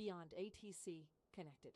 beyond ATC connected.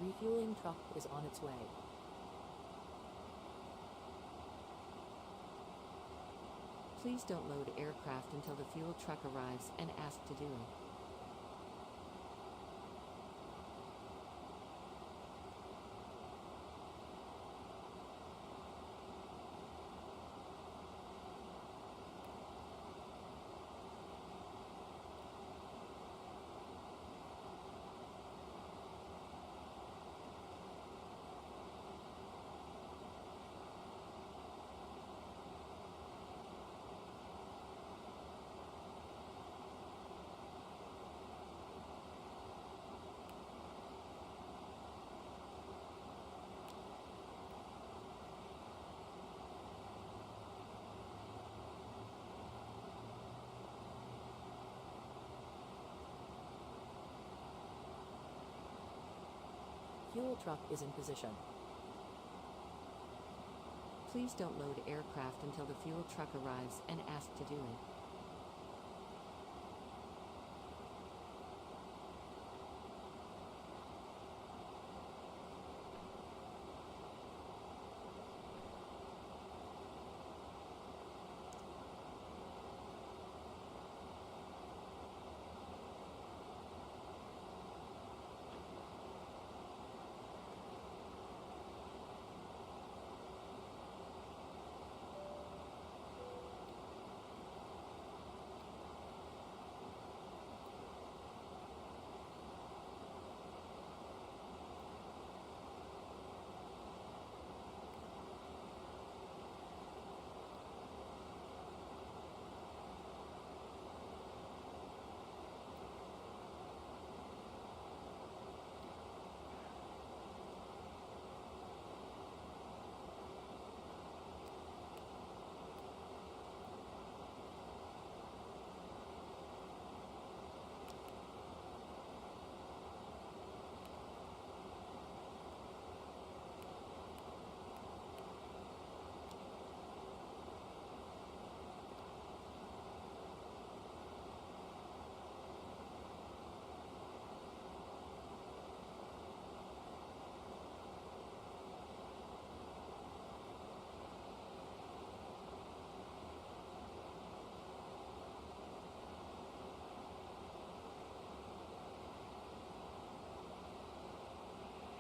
Refueling truck is on its way. Please don't load aircraft until the fuel truck arrives and ask to do it. Fuel truck is in position. Please don't load aircraft until the fuel truck arrives and ask to do it.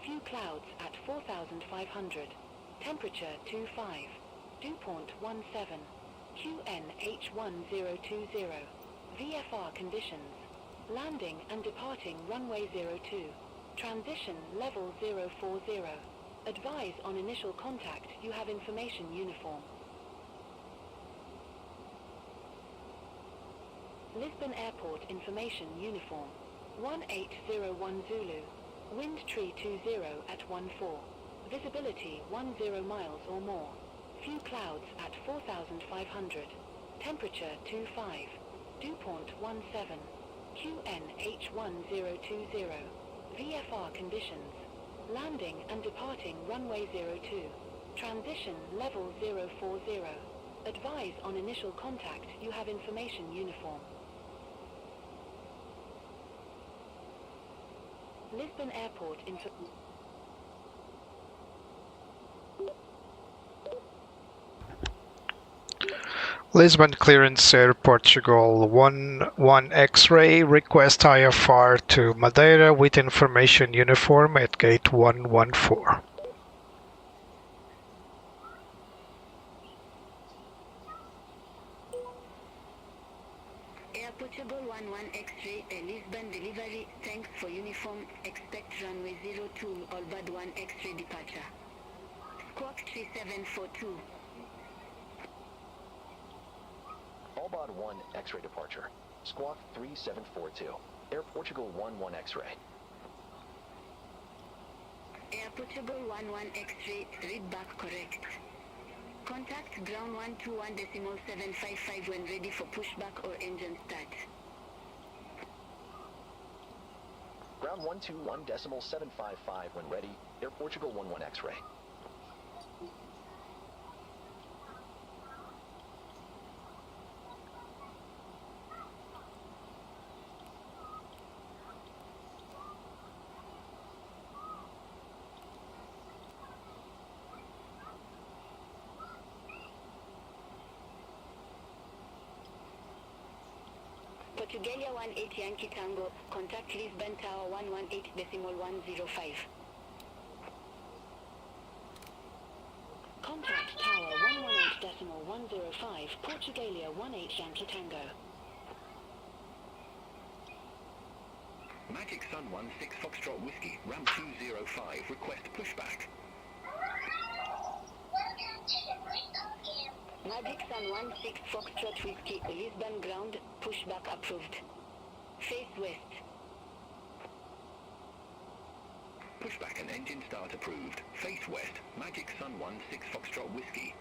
Few clouds at 4,500. Temperature 25. Dew point 17. QNH1020. VFR conditions. Landing and departing runway 02. Transition level 040. Advise on initial contact you have information uniform. Lisbon Airport information uniform. 1801 Zulu. Wind tree 20 at 14. Visibility 10 miles or more. Few clouds at 4,500. Temperature 25. Dew point 17. QNH1020. VFR conditions. Landing and departing runway 02. Transition level 040. Advise on initial contact you have information uniform. Lisbon Airport Lisbon Clearance Air Portugal 11 X-ray, request IFR to Madeira with information uniform at gate 114. Air Portugal 11 X-ray, Lisbon delivery, thanks for uniform, expect runway 02, all bad 1 X-ray departure. Squawk 3742. Allbod 1 X-ray departure. Squawk 3742. Air Portugal 11 X-ray. Air Portugal 11 X-ray, read back correct. Contact ground 121.755 when ready for pushback or engine start. Ground 121.755 when ready. Air Portugal 11 X-ray. Portugalia 18 Yankee Tango, contact Lisbon Tower 118.105. Contact Tower 118.105, Portugalia 18 Yankee Tango. Magic Sun 16 Foxtrot Whiskey, ramp 205, request pushback. Magic Sun 16 Foxtrot Whiskey, Lisbon ground, pushback approved. Face west. Pushback and engine start approved. Face west, Magic Sun 16 Foxtrot Whiskey.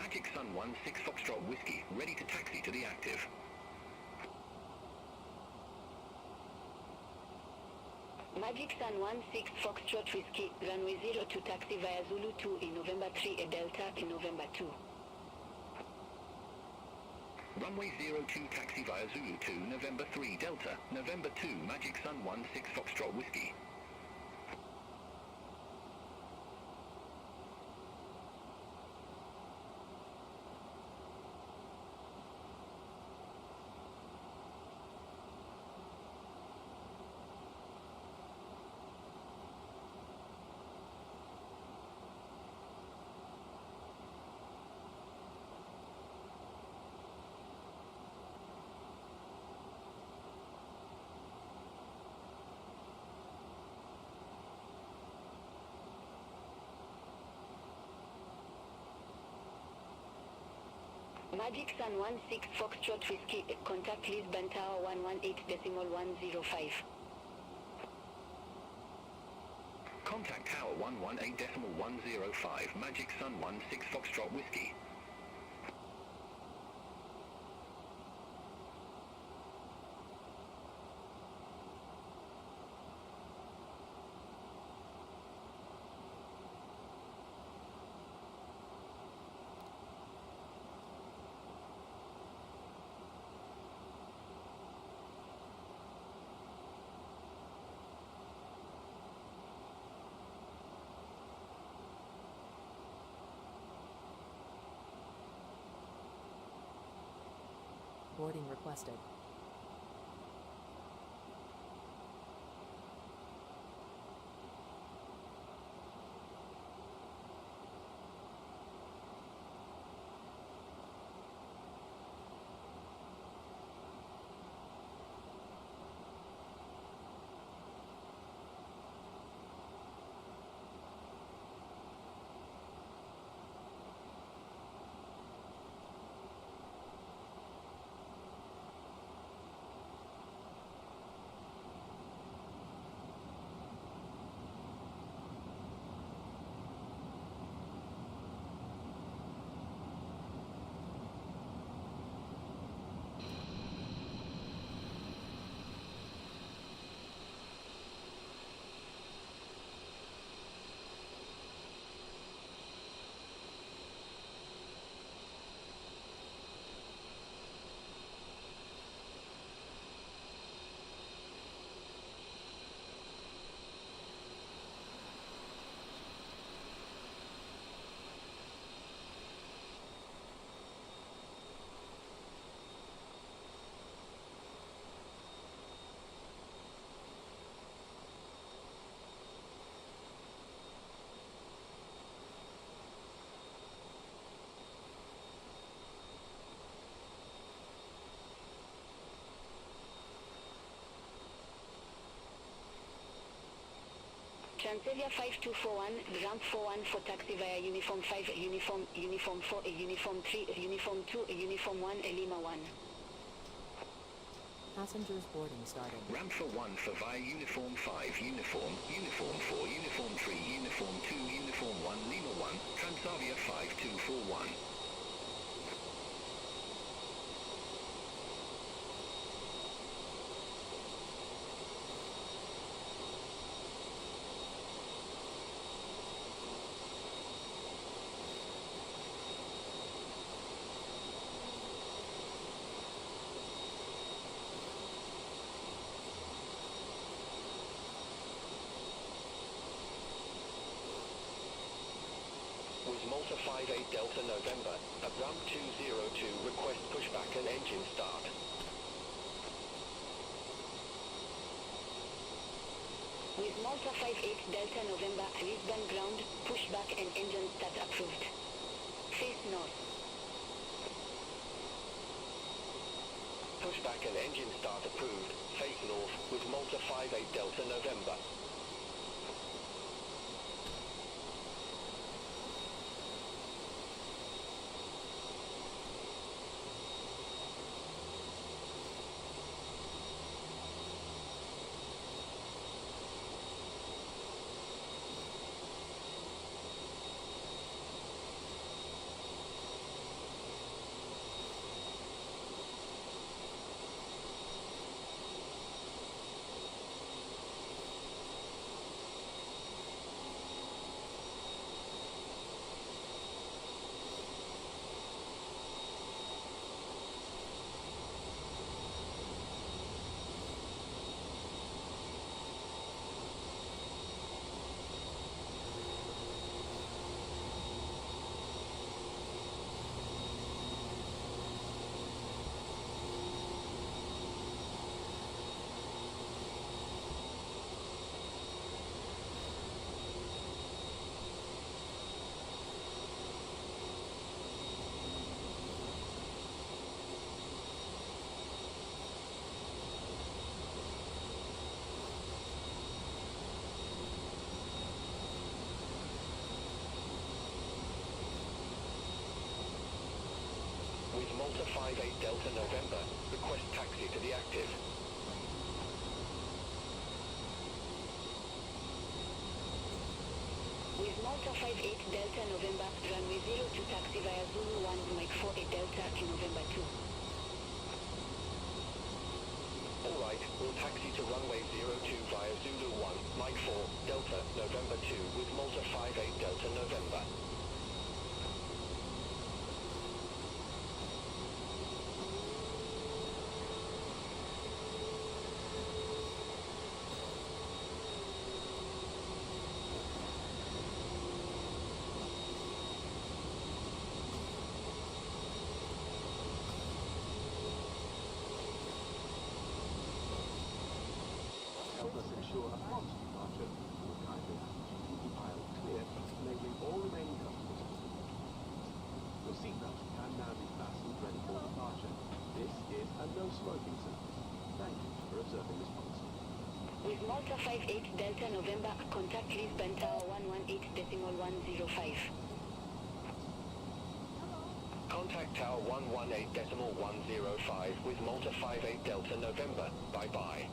Magic Sun 16 Foxtrot Whiskey, ready to taxi to the active. Magic Sun 16 Foxtrot Whiskey, runway 02 taxi via Zulu 2 in November 3 a Delta in November 2. Runway 02 taxi via Zulu 2, November 3 Delta, November 2 Magic Sun 16 Foxtrot Whiskey. Magic Sun 16 Foxtrot Whiskey, contact Lisbon Tower 118.105. Contact Tower 118.105, Magic Sun 16 Foxtrot Whiskey. Boarding requested. Transavia 5241, ramp 41 for taxi via Uniform 5, Uniform 4, Uniform 3, Uniform 2, Uniform 1, Lima 1. Passengers boarding started. Ramp for 1 for via Uniform 5, Uniform 4, Uniform 3, Uniform 2, Uniform 1, Lima 1, Transavia 5241. Malta 58 Delta November, at ramp 202, request pushback and engine start. With Malta 58 Delta November, Lisbon ground, pushback and engine start approved. Face north. Pushback and engine start approved, face north, with Malta 58 Delta November. with Malta 58 Delta November. Request taxi to the active. With Malta 58 Delta November, runway 02 taxi via Zulu 1 Mike 48 Delta to November 2. Alright, we'll taxi to runway 02 via Zulu 1 Mike 4 Delta November 2 with Malta 58 Delta November. Help us ensure a prompt departure. Kindly keep the aisle clear, enabling all remaining customers. Your seatbelt can now be fastened ready for departure. This is a no smoking service. Thank you for observing this policy. With Malta 58 Delta November, contact Lisbon Tower 118.105. Contact Tower 118.105 with Malta 58 Delta November. Bye-bye.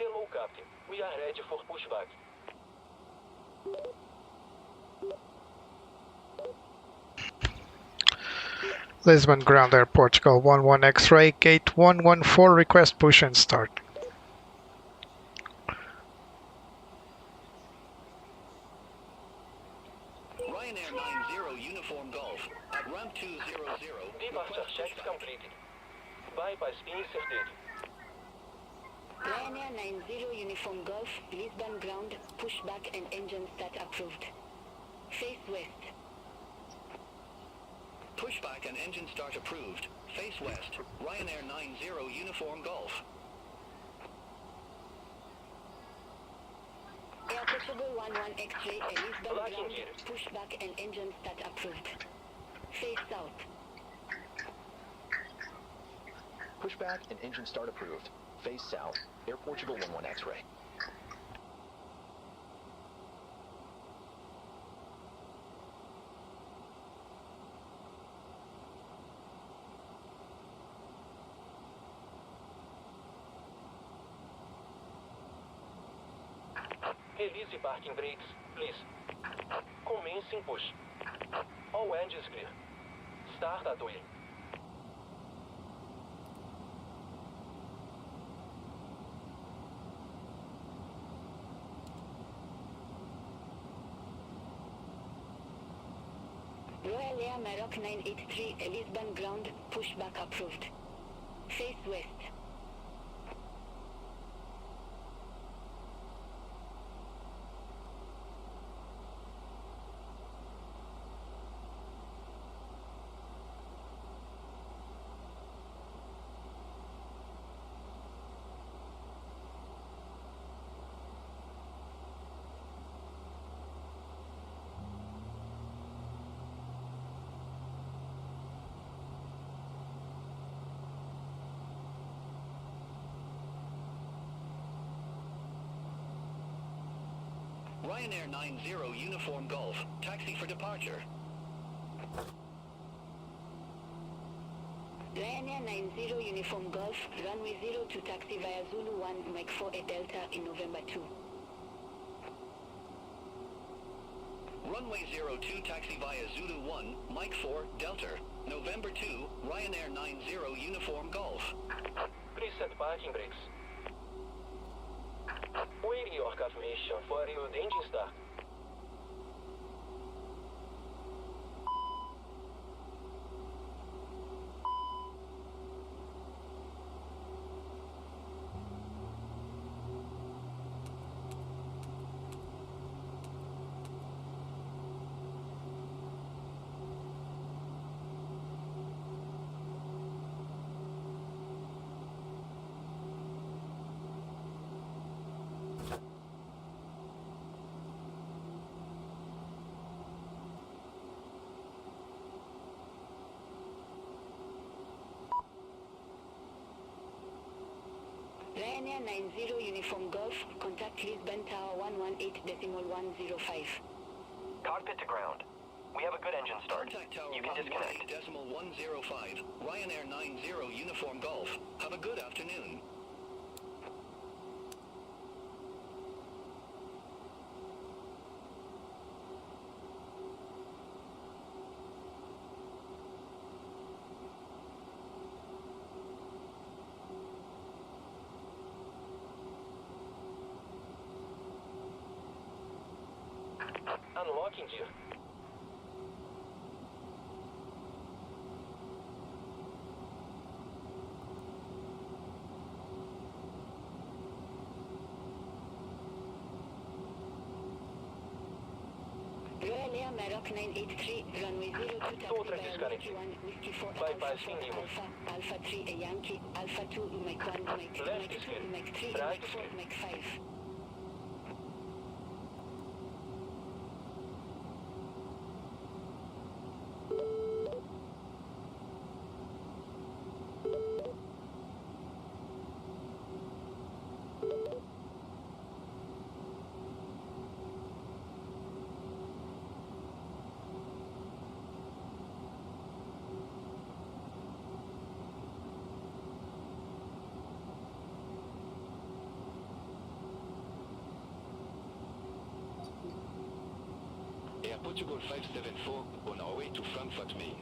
Hello, Captain. We are ready for pushback. Lisbon ground air Portugal 11 X-ray, gate 114, request push and start. Ryanair 90 Uniform Golf at ramp 200. Departure checks completed. Bypass inserted. Ryanair 90 Uniform Golf, Lisbon ground, pushback and engine start approved. Face west. Pushback and engine start approved. Face west. Ryanair 90 Uniform Golf. Air Portugal 11 X-ray, Lisbon Locking ground, gear. pushback and engine start approved. Face south. Pushback and engine start approved. Face south. Air Portugal 11 X-ray. Release parking brakes, please. Commencing push. All engines clear. Start at wheel. Royal Air Maroc 983, Lisbon ground, pushback approved. Face west. Ryanair 90 Uniform Golf. Taxi for departure. Ryanair 90 Uniform Golf, runway 0 to taxi via Zulu 1, Mike 4 at Delta in November 2. Runway 02 taxi via Zulu 1, Mike 4, Delta. November 2, Ryanair 90 Uniform Golf. Preset parking brakes. Waiting your confirmation for your engine start. Ryanair 90 Uniform Golf, contact Lisbon Tower 118.105. Cockpit to ground. We have a good engine start. Contact tower You can disconnect. 118.105. Ryanair 90 Uniform Golf. Have a good afternoon. Unlocking gear. Royal Air Maroc 983, runway 0 to taxi Total via disconnecting. Whiskey 1, Whiskey 4 Bypass Alpha 4 Lima. Alpha, Alpha 3 a Yankee, Alpha 2 Mike 1, Mike 2, Left Mike is 2, clear. Mike 3, Right Mike is 4, clear. Mike 5. Portugal 574 on our way to Frankfurt, Main.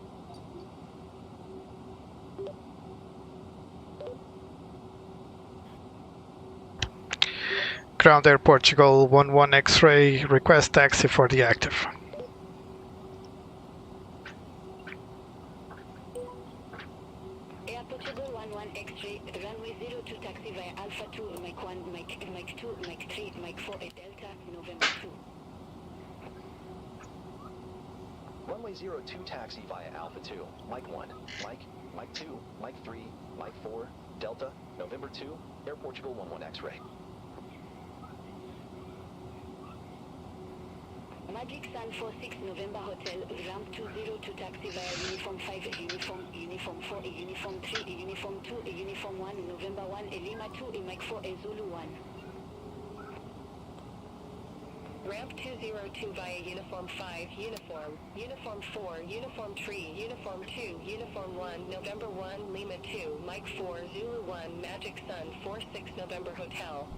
Ground Air Portugal 11 X-ray, request taxi for the active. Air Portugal 11 X-ray, runway 02 taxi via Alpha 2, Mike 1, Mike 2, Mike 3, Mike 4 at Delta, November 2. Runway 02 taxi via Alpha 2, Mike 1, Mike 2, Mike 3, Mike 4, Delta, November 2, Air Portugal 11 X-ray. Magic Sun 46 November Hotel, ramp 202 taxi via Uniform 5, Uniform 4, Uniform 3, Uniform 2, Uniform 1, November 1, Lima 2, Mike 4, Zulu 1. Ramp 202 via Uniform 5, Uniform 4, Uniform 3, Uniform 2, Uniform 1, November 1, Lima 2, Mike 4, Zulu 1, Magic Sun 46 November Hotel.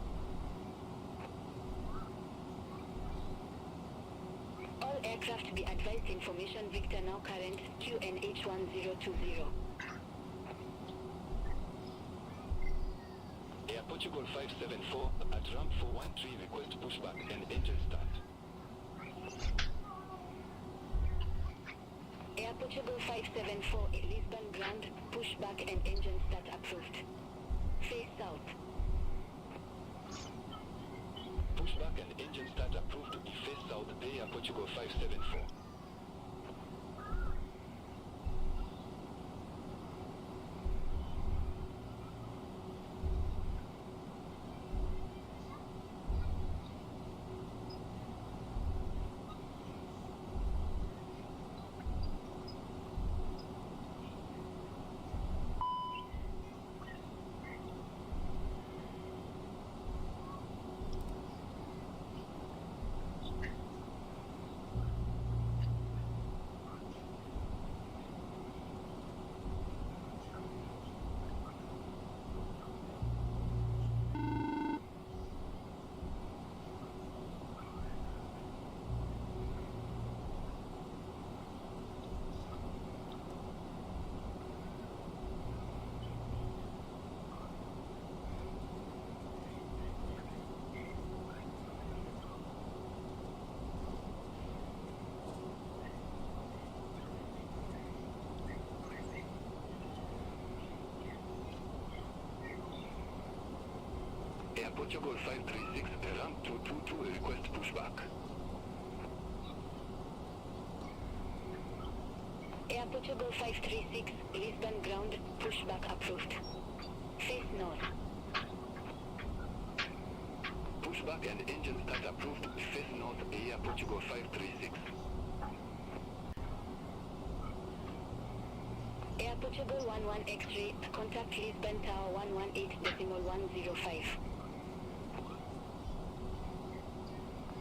All aircraft be advised information Victor now current QNH1020. Air Portugal 574 at ramp 413 request pushback and engine start. Air Portugal 574 at Lisbon ground, pushback and engine start approved. Face south. Pushback and engine start approved. Face south, Air Portugal 574. Air Portugal 536, ramp 222, request pushback. Air Portugal 536, Lisbon ground, pushback approved. Face north. Pushback and engine start approved. Face north, Air Portugal 536. Air Portugal 11 X-ray, contact Lisbon Tower 118.105.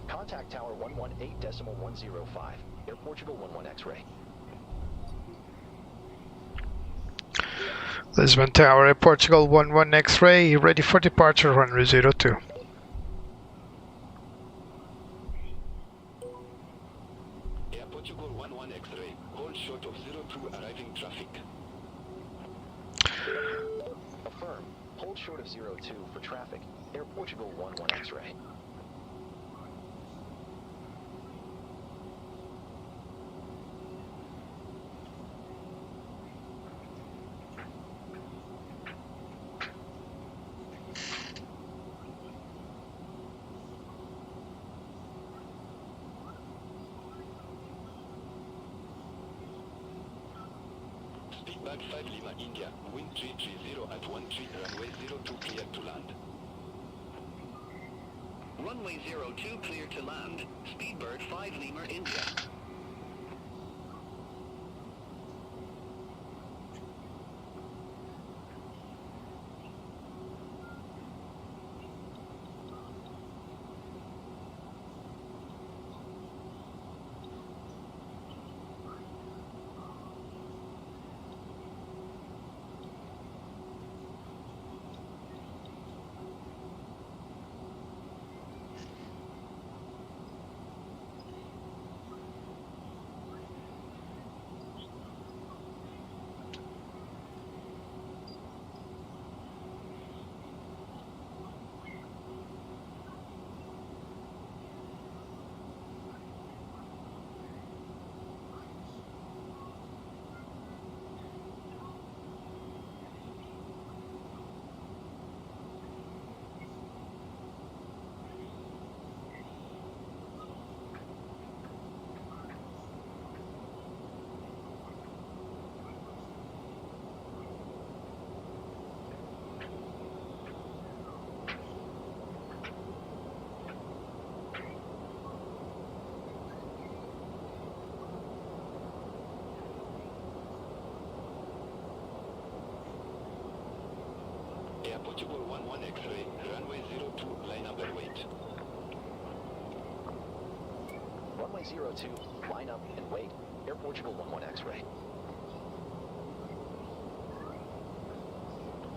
Contact Tower 118.105, Air Portugal 11 X-ray. Lisbon Tower, Air Portugal 11 X-ray, ready for departure, runway 02. Air Portugal 11 X-ray, hold short of 02 arriving traffic. Affirm, hold short of 02 for traffic, Air Portugal 11 X-ray. Speedbird 5 Lima India, wind 330 at 13, runway 02 clear to land. Runway 02 clear to land, Speedbird 5 Lima India. 11 X-ray, runway 02, line up and wait. Runway 02, line up and wait. Air Portugal 11 X-ray.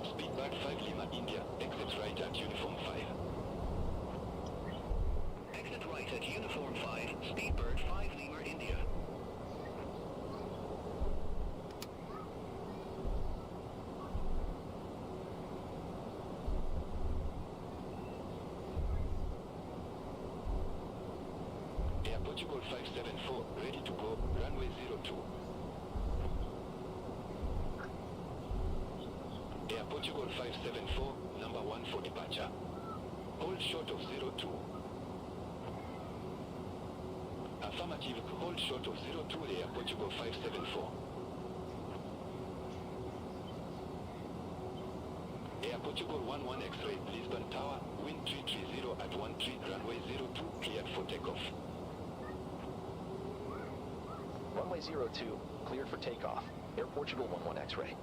Speedbird 5 Lima, India. Exit right at uniform 5. Exit right at uniform 5, Speedbird 5 Lima, India. Air Portugal 574, ready to go, runway 02. Air Portugal 574, number 1 for departure. Hold short of 02. Affirmative, hold short of 02, Air Portugal 574. Air Portugal 11 X-ray, Lisbon Tower, wind 330 at 13, runway 02, cleared for takeoff. Runway 02, cleared for takeoff. Air Portugal 11 X-ray.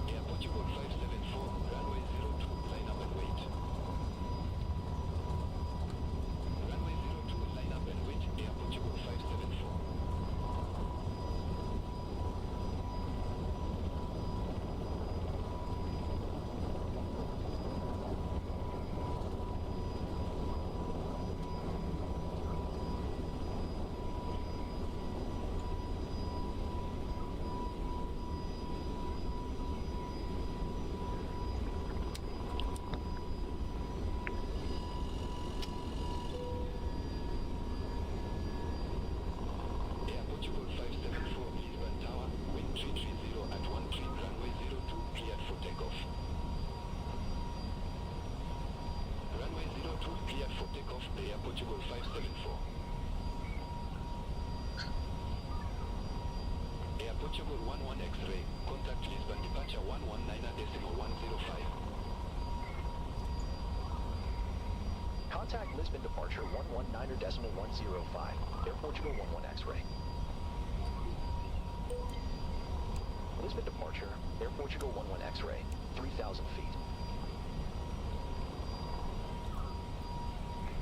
Air Portugal 574, runway 02, line up and wait. Runway 02, line up and wait, Air Portugal 574. Air Portugal 574, Lisbon Tower, wind 330 at 13, runway 02, cleared for takeoff. Runway 02, cleared for takeoff, Air Portugal 574. Air Portugal 11 X-ray, contact Lisbon departure 119.105. Contact Lisbon departure 119.105. Air Portugal 11 X-ray. Lisbon departure, Air Portugal 11 X-ray, 3,000 feet.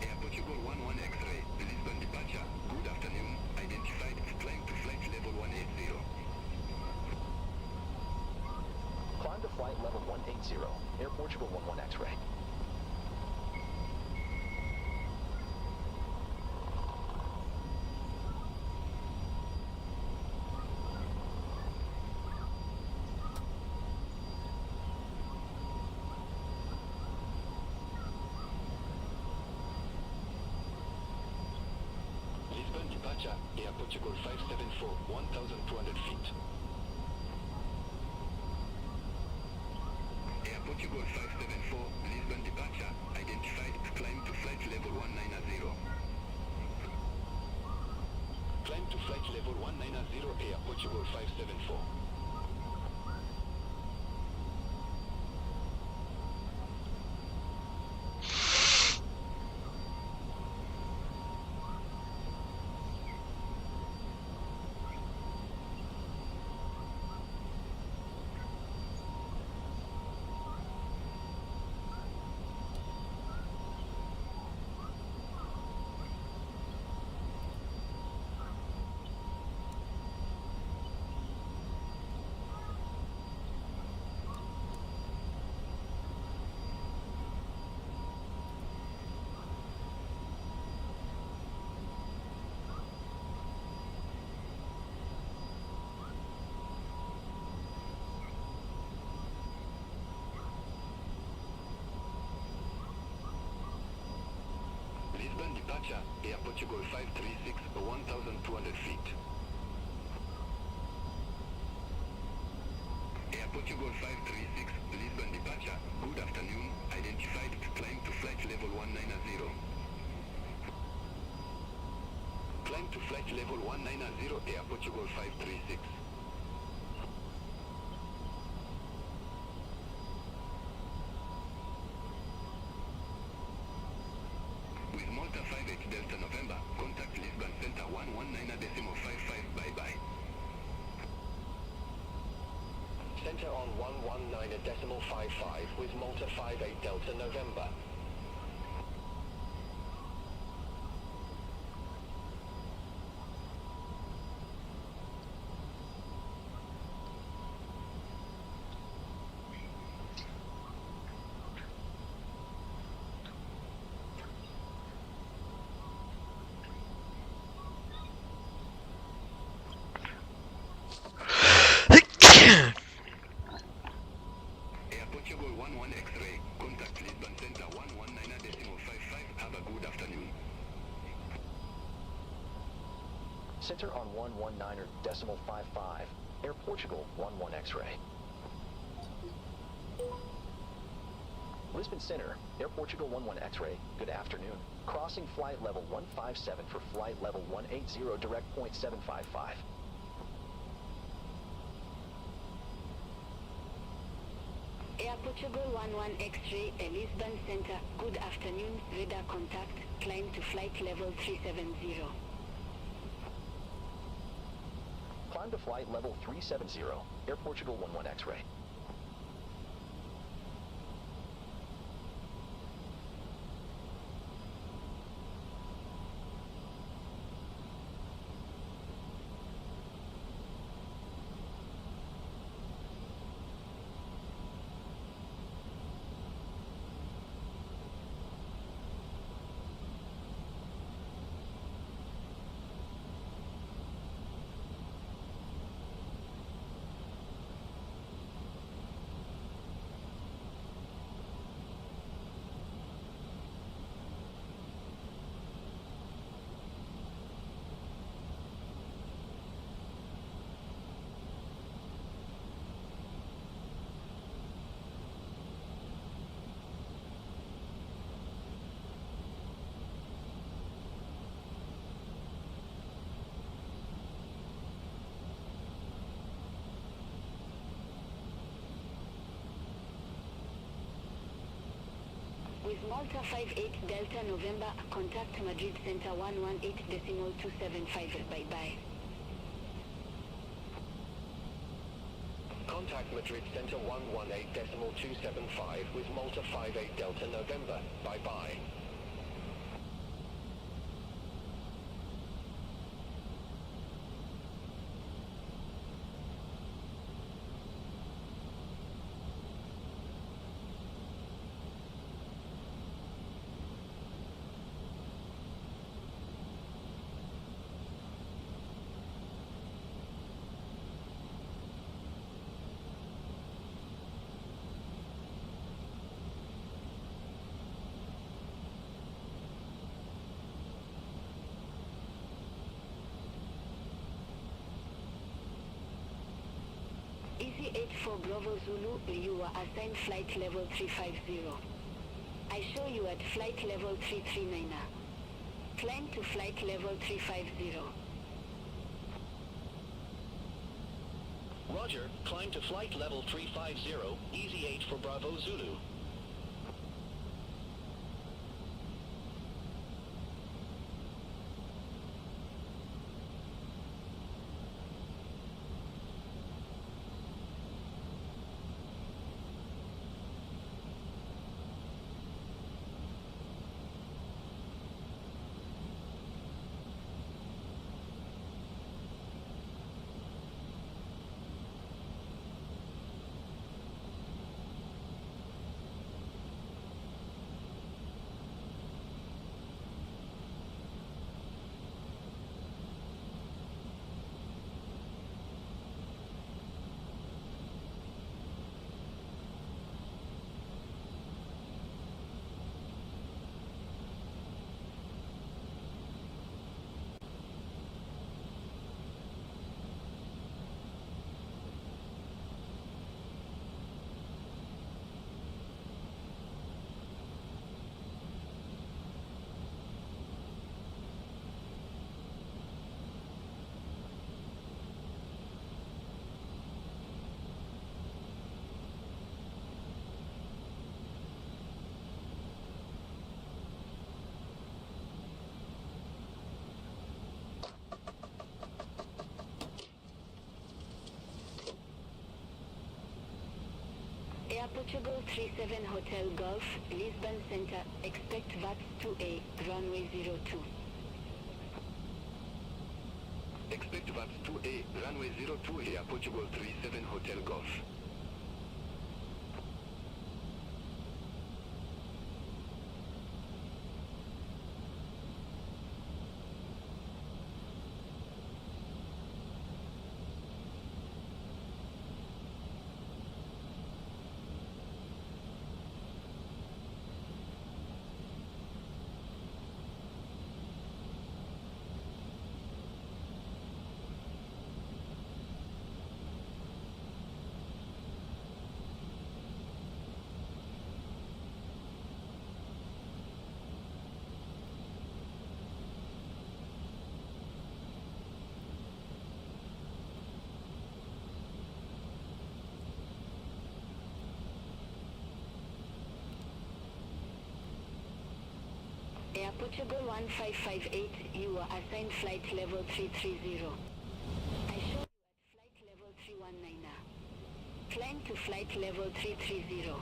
Air Portugal 11 X-ray, Lisbon departure, good afternoon, identified, climb to flight level 180. Climb to flight level 180, Air Portugal 11 X-ray. Lisbon departure, Air Portugal 574, 1,200 feet. Air Portugal 574, Lisbon departure, identified, climb to flight level 190. Climb to flight level 190, Air Portugal 574. Lisbon departure, Air Portugal 536, 1,200 feet. Air Portugal 536, Lisbon departure, good afternoon, identified, climb to flight level 190. Climb to flight level 190, Air Portugal 536. 119.55 with Malta 58 Delta November. Air Portugal 11 X-ray. Contact Lisbon Center 119.55. Have a good afternoon. Center on 119.55. Air Portugal 11 X-ray. Lisbon Center, Air Portugal 11 X-ray, good afternoon. Crossing flight level 157 for flight level 180 direct point 755. Air Portugal 11 X-ray, Lisbon Center, good afternoon, radar contact, climb to flight level 370. Climb to flight level 370, Air Portugal 11 X-ray. With Malta 58 Delta November, contact Madrid Center 118.275. Bye-bye. Contact Madrid Center 118.275 with Malta 58 Delta November. Bye-bye. Easy 8 for Bravo Zulu, you are assigned flight level 350. I show you at flight level 339. Climb to flight level 350. Roger, climb to flight level 350, Easy 8 for Bravo Zulu. Air Portugal 37 Hotel Golf, Lisbon Center, expect VATS 2A, runway 02. Expect VATS 2A, runway 02 here, Portugal 37 Hotel Golf. Air Portugal 1558, you are assigned flight level 330. I show you at flight level 319. Climb to flight level 330.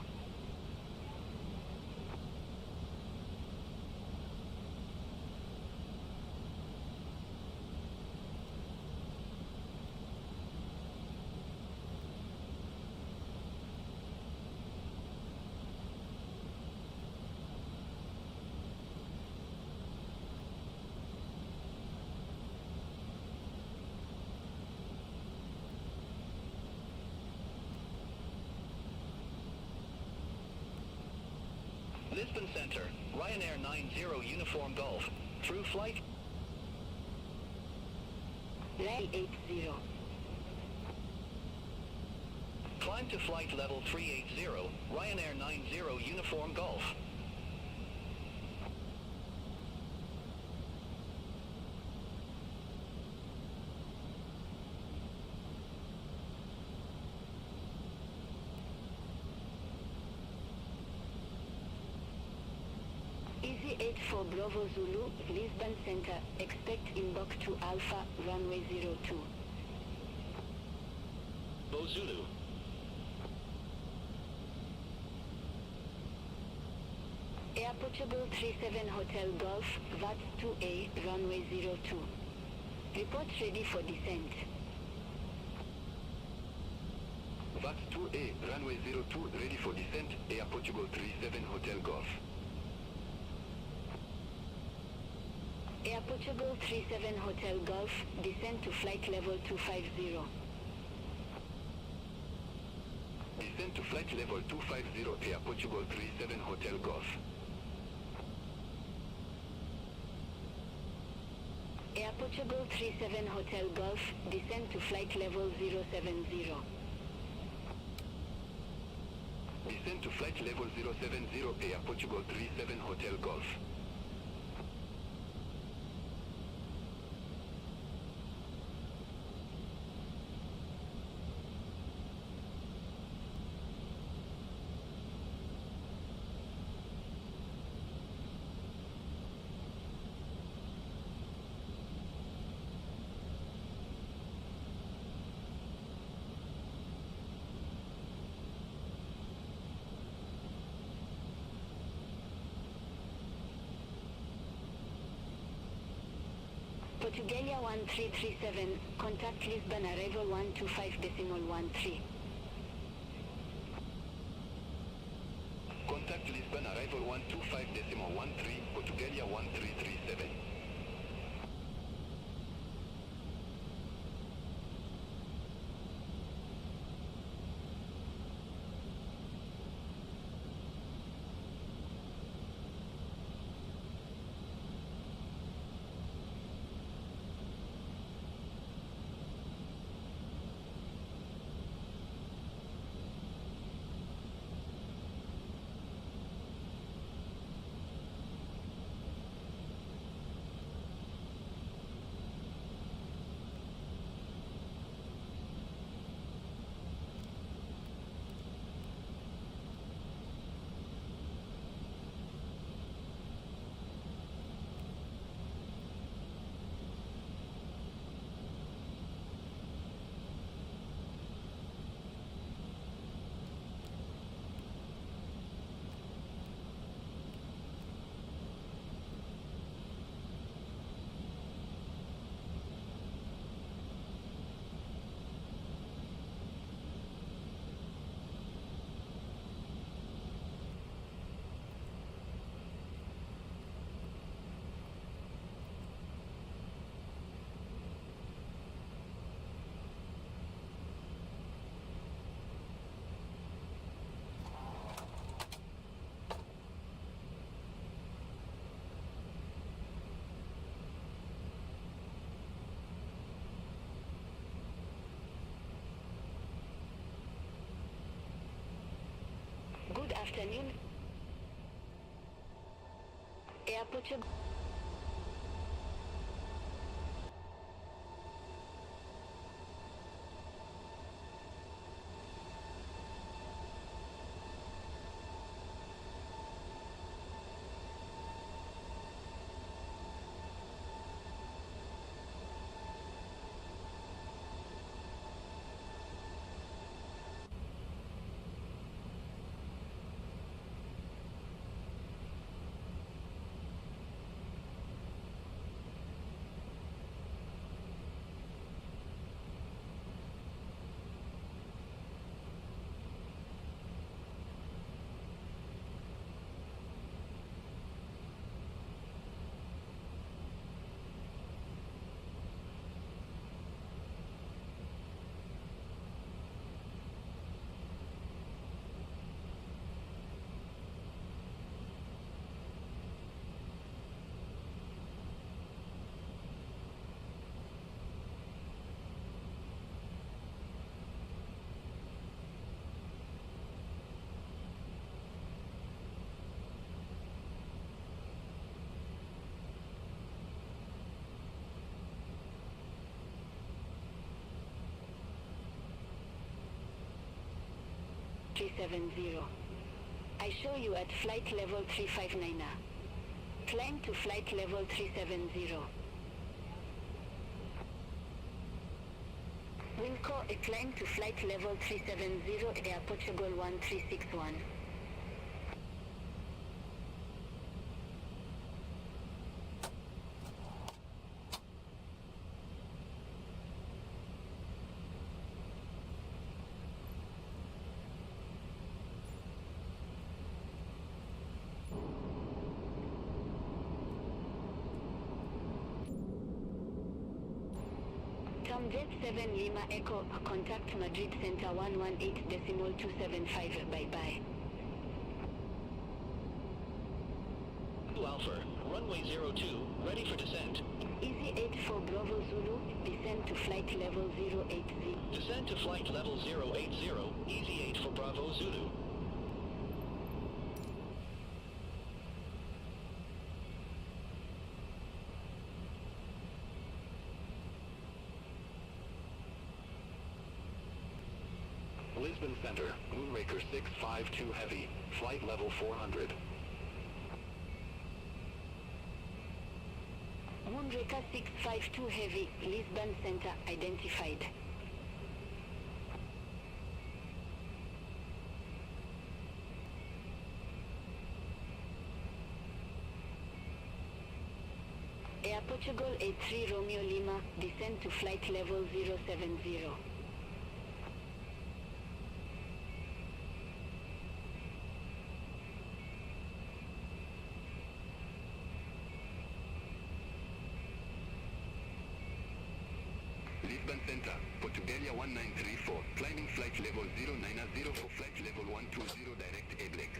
Lisbon Center, Ryanair 90 Uniform Golf. Through flight. Line 80. Climb to flight level 380, Ryanair 90 Uniform Golf. Easy 8 for Bravo Zulu, Lisbon Center, expect inbox to Alpha, runway 02. Bo Zulu. Air Portugal 37 Hotel Golf, VATS 2A, runway 02. Report ready for descent. VATS 2A, runway 02, ready for descent, Air Portugal 37 Hotel Golf. Air Portugal 37 Hotel Golf, descend to flight level 250. Descend to flight level 250, Air Portugal 37 Hotel Golf. Air Portugal 37 Hotel Golf, descend to flight level 070. Descend to flight level 070, Air Portugal 37 Hotel Golf. Portugalia 1337, contact Lisbon arrival 125.13. Contact Lisbon arrival 125.13, Portugalia 1337. Air Portugal. I show you at flight level 359. Climb to flight level 370. Wilco, a climb to flight level 370, Air Portugal 1361. Jet 7 Lima Echo, contact Madrid Center 118.275, bye-bye. Alpha, runway 02, ready for descent. Easy 8 for Bravo Zulu, descend to flight level 080. Descend to flight level 080, easy 8 for Bravo Zulu. Lisbon Center, Moonraker 652 Heavy, flight level 400. Moonraker 652 Heavy, Lisbon Center identified. Air Portugal A3 Romeo Lima, descend to flight level 070. Lisbon Center, Portugalia 1934, climbing flight level 090 for flight level 120 direct A-Black.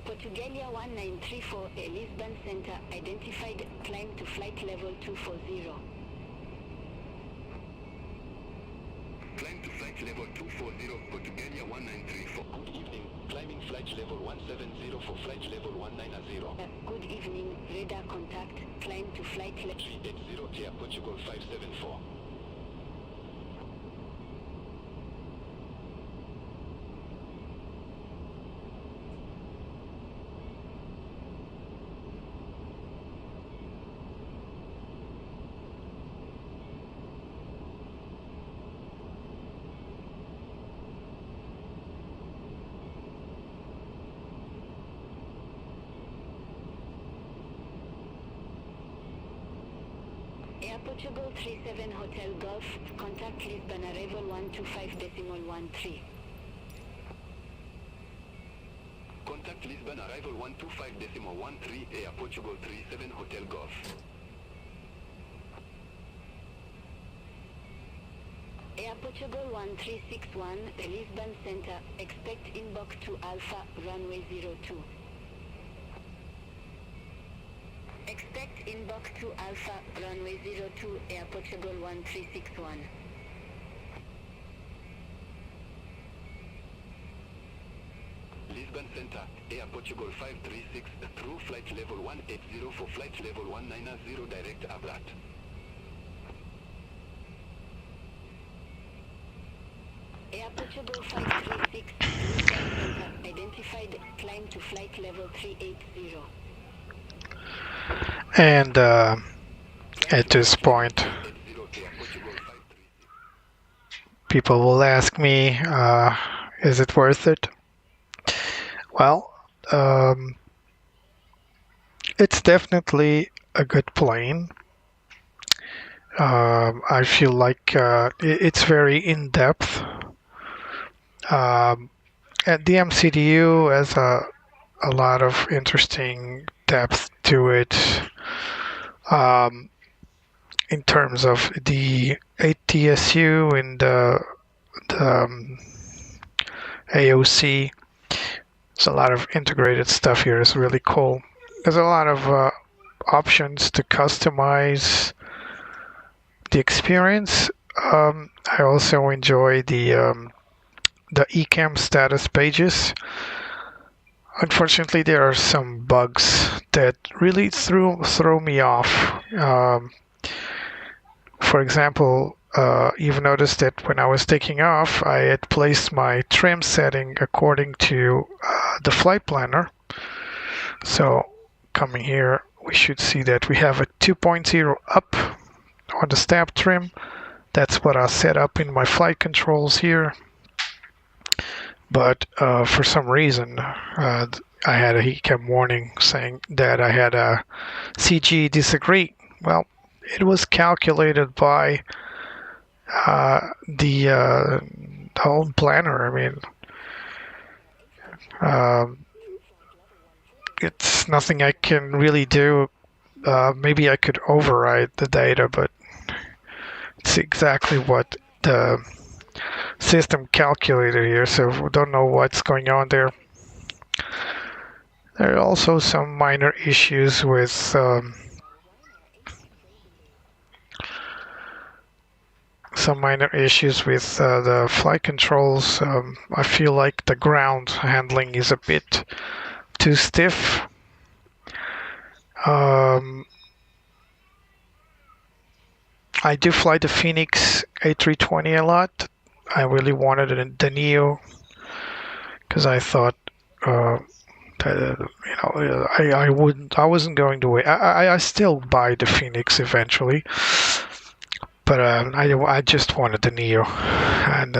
Portugalia 1934, a Lisbon Center identified, climb to flight level 240. Climb to flight level 240, Portugalia 1934. Good evening, climbing flight level 170 for flight level 190. Good evening, radar contact, climb to flight level 380, Air Portugal 574. Air Portugal 37 Hotel Golf, contact Lisbon arrival 125.13. Contact Lisbon arrival 125.13, Air Portugal 37 Hotel Golf. Air Portugal 1361, Lisbon Center, expect inbox to Alpha, runway 02. Expect inbox to Alpha, runway 02, Air Portugal 1361. Portugal 536 through flight level 180 for flight level 190 direct abrupt. Air Portugal 536 through flight Delta identified, climb to flight level 380. And at this point, people will ask me, is it worth it? Well, it's definitely a good plane. I feel like it's very in-depth. And the MCDU has a lot of interesting depth to it. In terms of the ATSU and the AOC, there's a lot of integrated stuff here. It's really cool. There's a lot of options to customize the experience. I also enjoy the eCam status pages. Unfortunately, there are some bugs that really throw me off. For example, you've noticed that when I was taking off, I had placed my trim setting according to the flight planner. So coming here, we should see that we have a 2.0 up on the stab trim. That's what I set up in my flight controls here. But for some reason, I had a ECAM warning saying that I had a CG disagree. Well, it was calculated by the whole planner. I mean, it's nothing I can really do. Maybe I could override the data, but it's exactly what the system calculated here, so we don't know what's going on there. There are also some minor issues with the flight controls. I feel like the ground handling is a bit too stiff. I do fly the Phoenix A320 a lot. I really wanted the Neo because I thought that, I wasn't going to wait. I still buy the Phoenix eventually, but I just wanted the Neo, and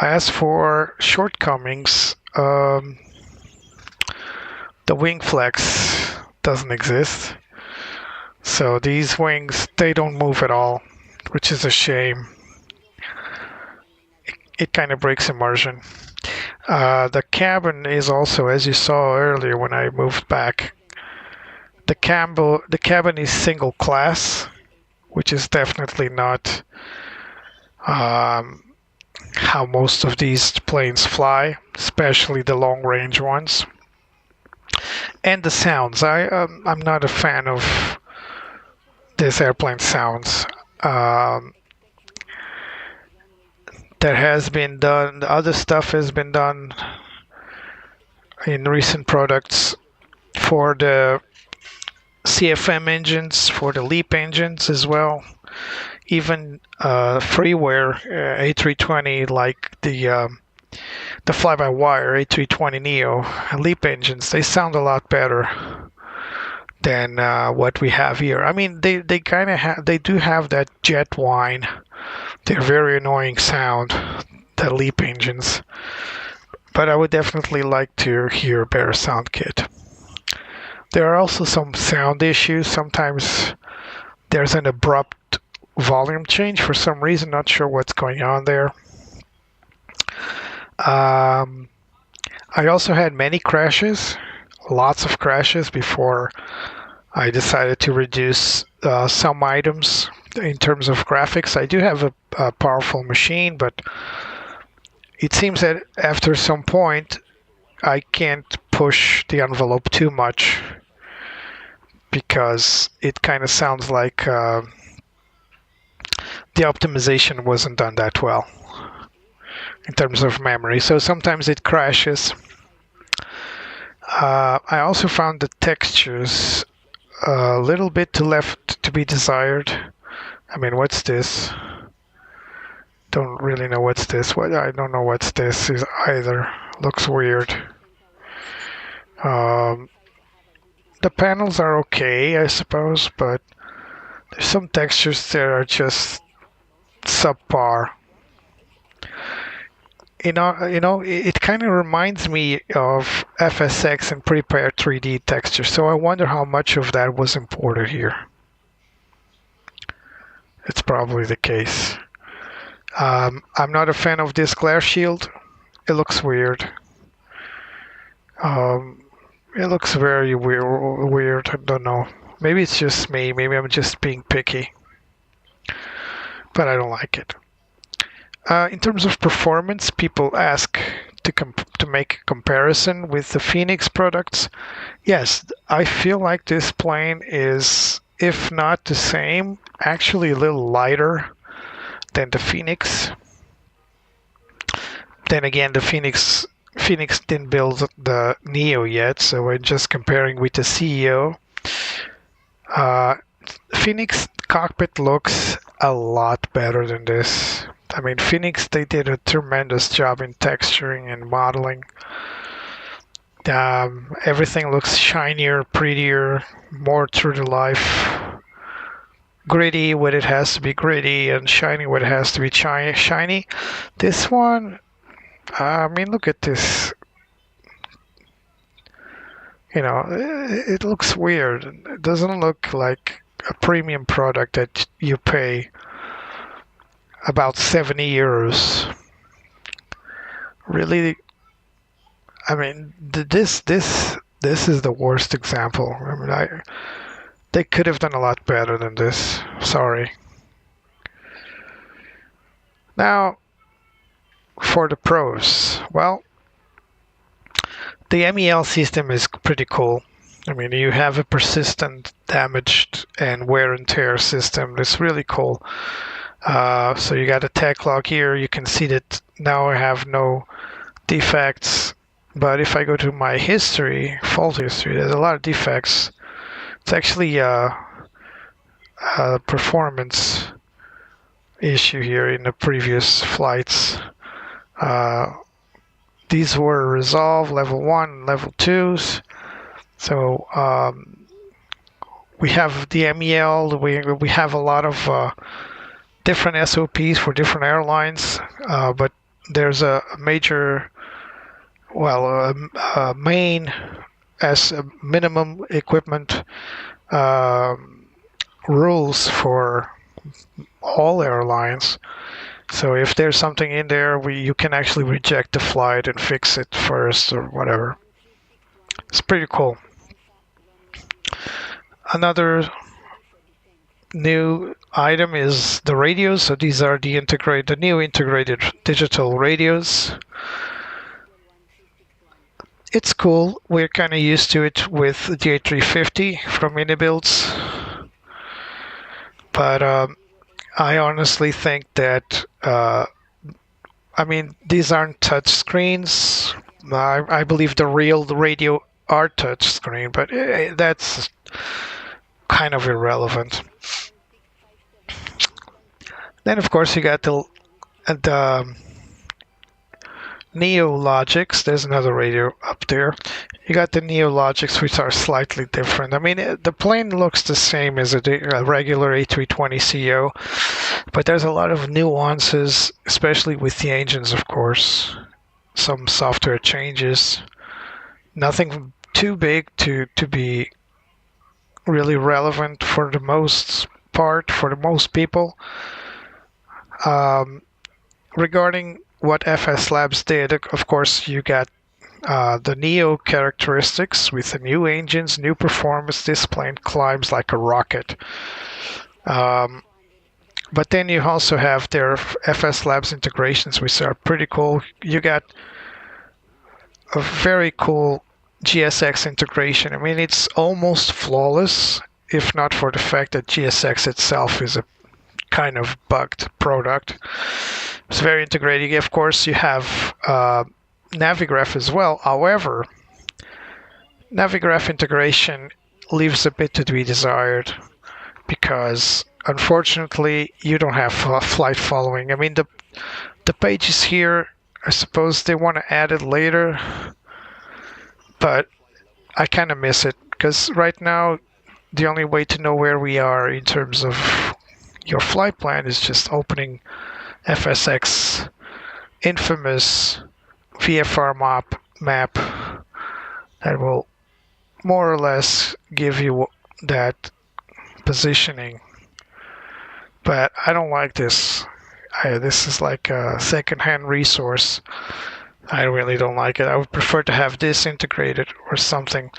as for shortcomings, the wing flex doesn't exist. So these wings, they don't move at all, which is a shame. It kind of breaks immersion. The cabin is also, as you saw earlier when I moved back, the cabin is single class, which is definitely not how most of these planes fly, especially the long range ones. And the sounds, I'm not a fan of this airplane sounds. That has been done. Other stuff has been done in recent products for the CFM engines, for the LEAP engines as well. Even freeware A320, like the fly-by-wire A320Neo LEAP engines, they sound a lot better than what we have here. I mean, they do have that jet whine. They're very annoying sound, the LEAP engines. But I would definitely like to hear a better sound kit. There are also some sound issues. Sometimes there's an abrupt volume change for some reason. Not sure what's going on there. I also had many crashes, lots of crashes before I decided to reduce some items in terms of graphics. I do have a powerful machine, but it seems that after some point I can't push the envelope too much because it kind of sounds like the optimization wasn't done that well in terms of memory. So sometimes it crashes. I also found the textures a little bit left to be desired. I mean, what's this? Don't really know what's this. I don't know what's this is either. Looks weird. The panels are okay, I suppose, but there's some textures that are just subpar. It kind of reminds me of FSX and Prepare 3D texture, so I wonder how much of that was imported here. It's probably the case. I'm not a fan of this glare shield. It looks weird. It looks very weird. I don't know. Maybe it's just me. Maybe I'm just being picky. But I don't like it. In terms of performance, people ask to make a comparison with the Phoenix products. Yes, I feel like this plane is, if not the same, actually a little lighter than the Phoenix. Then again, the Phoenix didn't build the Neo yet, so we're just comparing with the CEO. Phoenix cockpit looks a lot better than this. I mean, Phoenix, they did a tremendous job in texturing and modeling. Everything looks shinier, prettier, more true to life. Gritty when it has to be gritty, and shiny when it has to be shiny. This one, I mean, look at this. It looks weird. It doesn't look like a premium product that you pay about 70 euros. Really, I mean, this is the worst example. I mean, they could have done a lot better than this. Sorry. Now, for the pros, well, the MEL system is pretty cool. I mean, you have a persistent damaged and wear and tear system. That's really cool. So you got a tech log here. You can see that now I have no defects. But if I go to my history, fault history, there's a lot of defects. It's actually a performance issue here in the previous flights. These were resolved, level 1, level 2s. So we have the MEL, we have a lot of different SOPs for different airlines, but there's a major, main as a minimum equipment rules for all airlines. So if there's something in there, you can actually reject the flight and fix it first or whatever. It's pretty cool. Another new item is the radios. So these are the new integrated digital radios. It's cool. We're kind of used to it with the A350 from Minibuilds. But I honestly think that, these aren't touch screens. I believe the radio are touch screen, but that's kind of irrelevant. Then, of course, you got the Neo Logics. There's another radio up there. You got the Neo Logics, which are slightly different. I mean, the plane looks the same as a regular A320ceo, but there's a lot of nuances, especially with the engines, of course. Some software changes. Nothing too big to be really relevant for the most part, for the most people. Regarding what FSLabs did, of course, you got the Neo characteristics with the new engines, new performance. This plane climbs like a rocket. But then you also have their FSLabs integrations, which are pretty cool. You got a very cool GSX integration. I mean, it's almost flawless, if not for the fact that GSX itself is a kind of bugged product. It's very integrated. Of course, you have Navigraph as well. However, Navigraph integration leaves a bit to be desired because unfortunately you don't have flight following. I mean, the page is here. I suppose they want to add it later, but I kind of miss it because right now the only way to know where we are in terms of your flight plan is just opening FSX infamous VFR map that will more or less give you that positioning. But I don't like this. This is like a second-hand resource. I really don't like it. I would prefer to have this integrated or something.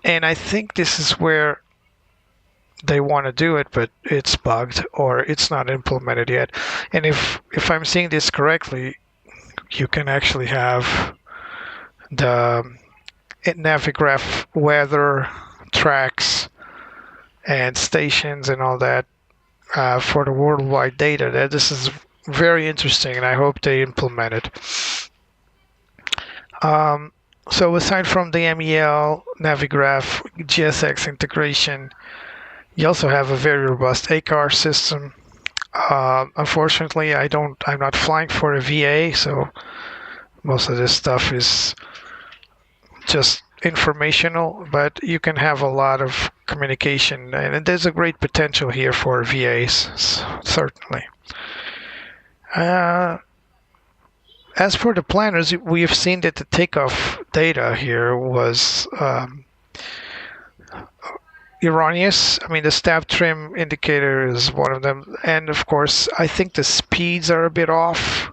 And I think this is where they want to do it, but it's bugged or it's not implemented yet. And if I'm seeing this correctly, you can actually have the Navigraph weather tracks and stations and all that for the worldwide data. This is very interesting, and I hope they implement it. So aside from the MEL, Navigraph, GSX integration, you also have a very robust ACAR system. Unfortunately, I'm not flying for a VA, so most of this stuff is just informational, but you can have a lot of communication, and there's a great potential here for VAs, certainly. As for the planners, we have seen that the takeoff data here was erroneous. I mean, the stab trim indicator is one of them, and of course, I think the speeds are a bit off.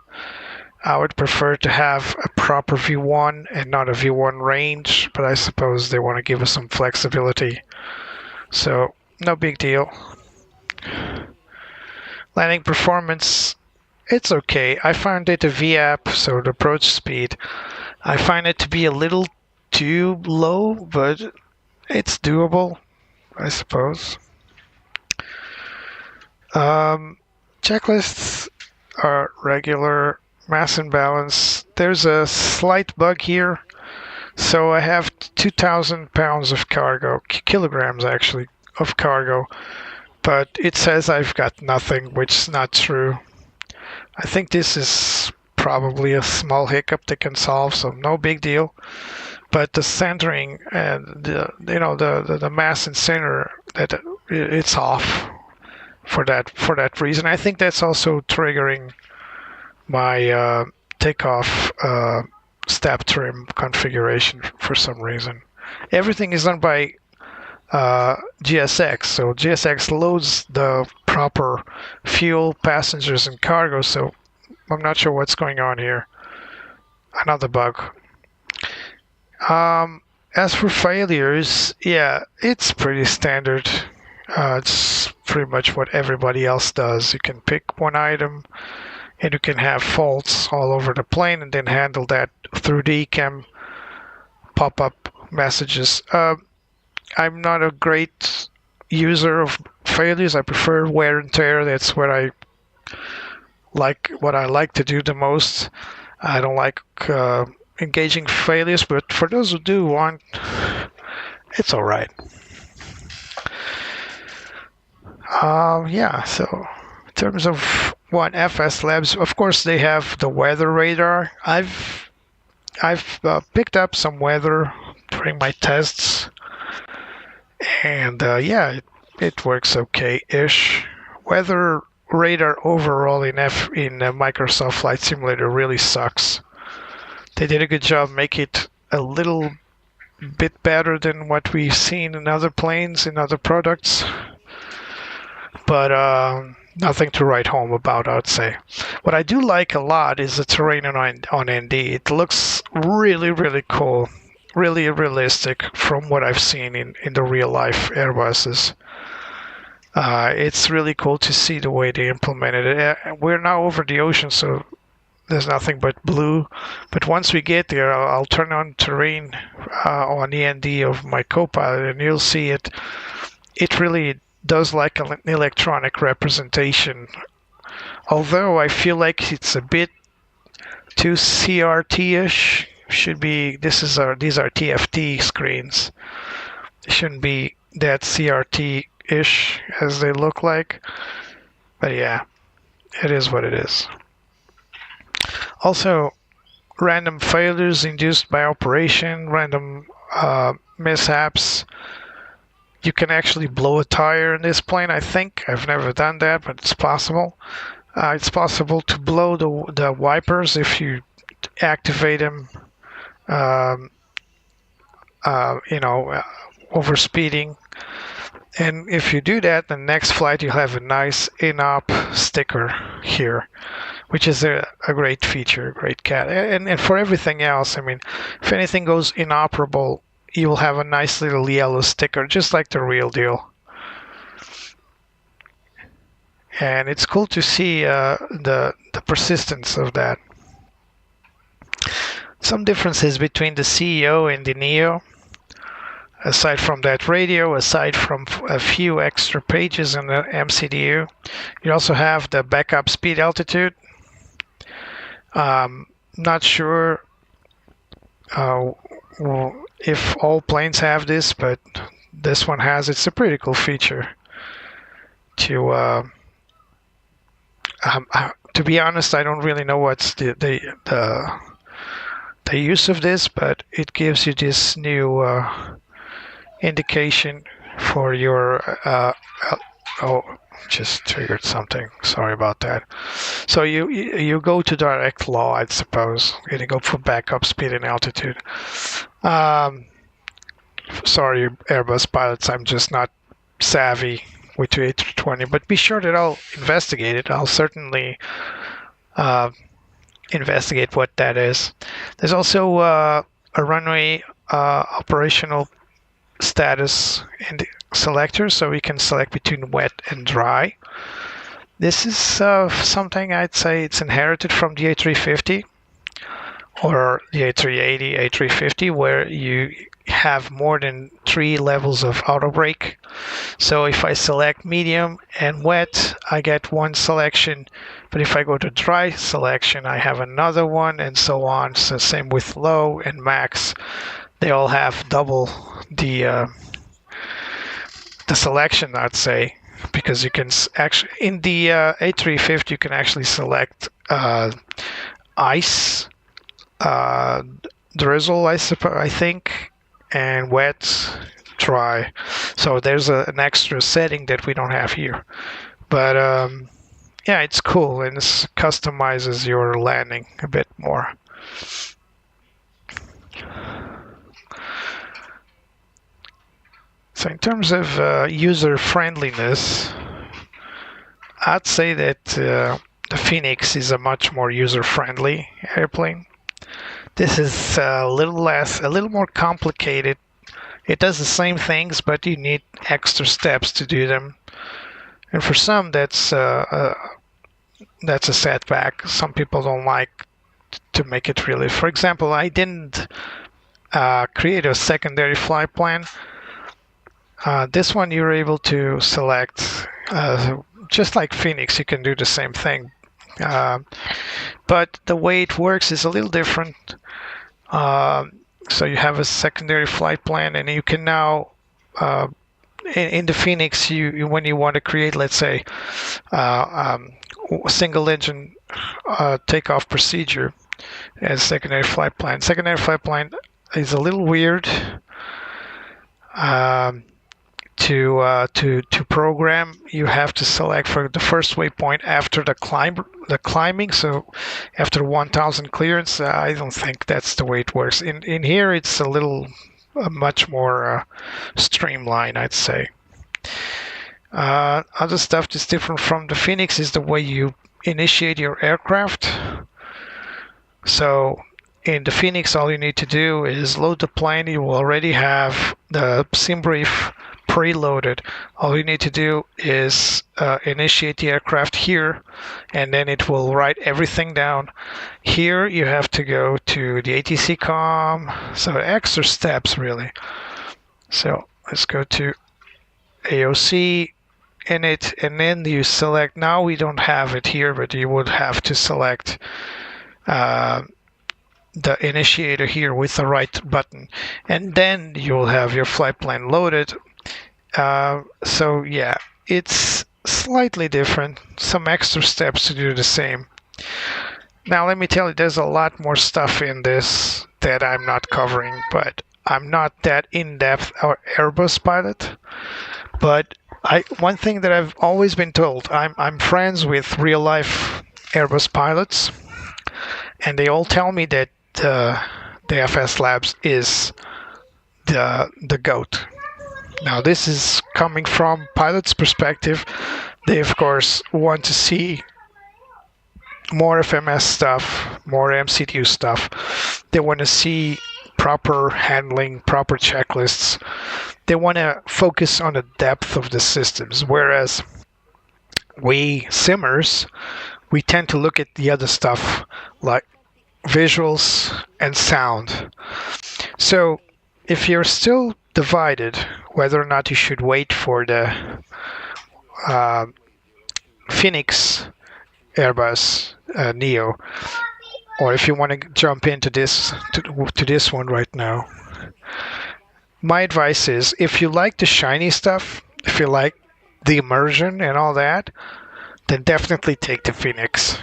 I would prefer to have a proper V1 and not a V1 range, but I suppose they want to give us some flexibility. So, no big deal. Landing performance, it's okay. I found it a VAP, so the approach speed, I find it to be a little too low, but it's doable, I suppose. Checklists are regular. Mass and balance. There's a slight bug here. So I have 2,000 pounds of cargo, kilograms actually, of cargo. But it says I've got nothing, which is not true. I think this is probably a small hiccup they can solve, so no big deal. But the centering and the mass and center, that it's off for that reason. I think that's also triggering my takeoff stab trim configuration for some reason. Everything is done by GSX, so GSX loads the proper fuel, passengers, and cargo, so I'm not sure what's going on here. Another bug. As for failures, yeah, it's pretty standard. It's pretty much what everybody else does. You can pick one item, and you can have faults all over the plane and then handle that through the ECAM pop-up messages. I'm not a great user of failures. I prefer wear and tear. That's what I like to do the most. I don't like engaging failures, but for those who do want, it's all right. Yeah, so in terms of FSLabs, of course, they have the weather radar. I've picked up some weather during my tests, and yeah, it works okay-ish. Weather radar overall in Microsoft Flight Simulator really sucks. They did a good job make it a little bit better than what we've seen in other planes, in other products, but nothing to write home about, I'd say. What I do like a lot is the terrain on ND. It looks really, really cool, really realistic from what I've seen in the real-life Airbuses. It's really cool to see the way they implemented it. We're now over the ocean, so there's nothing but blue. But once we get there, I'll turn on terrain on the ND of my Copilot, and you'll see it. It really does like an electronic representation. Although I feel like it's a bit too CRT-ish, should be, these are TFT screens. They shouldn't be that CRT-ish as they look like. But yeah, it is what it is. Also, random failures induced by operation, random mishaps. You can actually blow a tire in this plane, I think. I've never done that, but it's possible. It's possible to blow the wipers if you activate them, overspeeding. And if you do that, the next flight you'll have a nice in-op sticker here, which is a great feature, great cat. And for everything else, I mean, if anything goes inoperable, you will have a nice little yellow sticker, just like the real deal. And it's cool to see the persistence of that. Some differences between the CEO and the Neo. Aside from that radio, aside from a few extra pages in the MCDU, you also have the backup speed altitude. Not sure if all planes have this, but this one has. It's a pretty cool feature. To be honest, I don't really know what's the use of this, but it gives you this new indication for your just triggered something, sorry about that. So you go to direct law, I suppose, and you go for backup speed and altitude. Sorry, Airbus pilots, I'm just not savvy with the A320, but be sure that I'll investigate it. I'll certainly investigate what that is. There's also a runway operational status in the selector, so we can select between wet and dry. This is something I'd say it's inherited from the A350 or the A380, A350, where you have more than 3 levels of auto brake. So if I select medium and wet, I get one selection, but if I go to dry selection, I have another one, and so on. So same with low and max. They all have double the selection, I'd say, because you can actually, in the A350, you can actually select ice, drizzle, I think, and wet, dry. So there's an extra setting that we don't have here. But yeah, it's cool, and it customizes your landing a bit more. So in terms of user friendliness, I'd say that the Phoenix is a much more user-friendly airplane. This is a little more complicated. It does the same things, but you need extra steps to do them. And for some, that's a setback. Some people don't like to make it really. For example, I didn't create a secondary flight plan. This one you're able to select, just like Phoenix, you can do the same thing. But the way it works is a little different. So you have a secondary flight plan, and you can now, in the Phoenix, when you want to create, let's say, a single engine takeoff procedure as secondary flight plan. Secondary flight plan is a little weird. To program, you have to select for the first waypoint after the climbing. So after 1,000 clearance, I don't think that's the way it works. In here, it's a little much more streamlined, I'd say. Other stuff that's different from the Phoenix is the way you initiate your aircraft. So in the Phoenix, all you need to do is load the plane. You will already have the Simbrief preloaded. All you need to do is initiate the aircraft here, and then it will write everything down. Here you have to go to the ATC com, so extra steps really. So let's go to AOC in it, and then you select. Now we don't have it here, but you would have to select the initiator here with the right button, and then you'll have your flight plan loaded. So yeah, it's slightly different, some extra steps to do the same. Now let me tell you, there's a lot more stuff in this that I'm not covering, but I'm not that in-depth or Airbus pilot. But one thing that I've always been told, I'm friends with real-life Airbus pilots, and they all tell me that the FSLabs is the GOAT. Now this is coming from pilots' perspective. They of course want to see more FMS stuff, more MCDU stuff. They want to see proper handling, proper checklists. They want to focus on the depth of the systems, whereas we simmers, we tend to look at the other stuff like visuals and sound. So if you're still divided whether or not you should wait for the Phoenix Airbus Neo, or if you want to jump into this to this one right now, my advice is, if you like the shiny stuff, if you like the immersion and all that, then definitely take the Phoenix.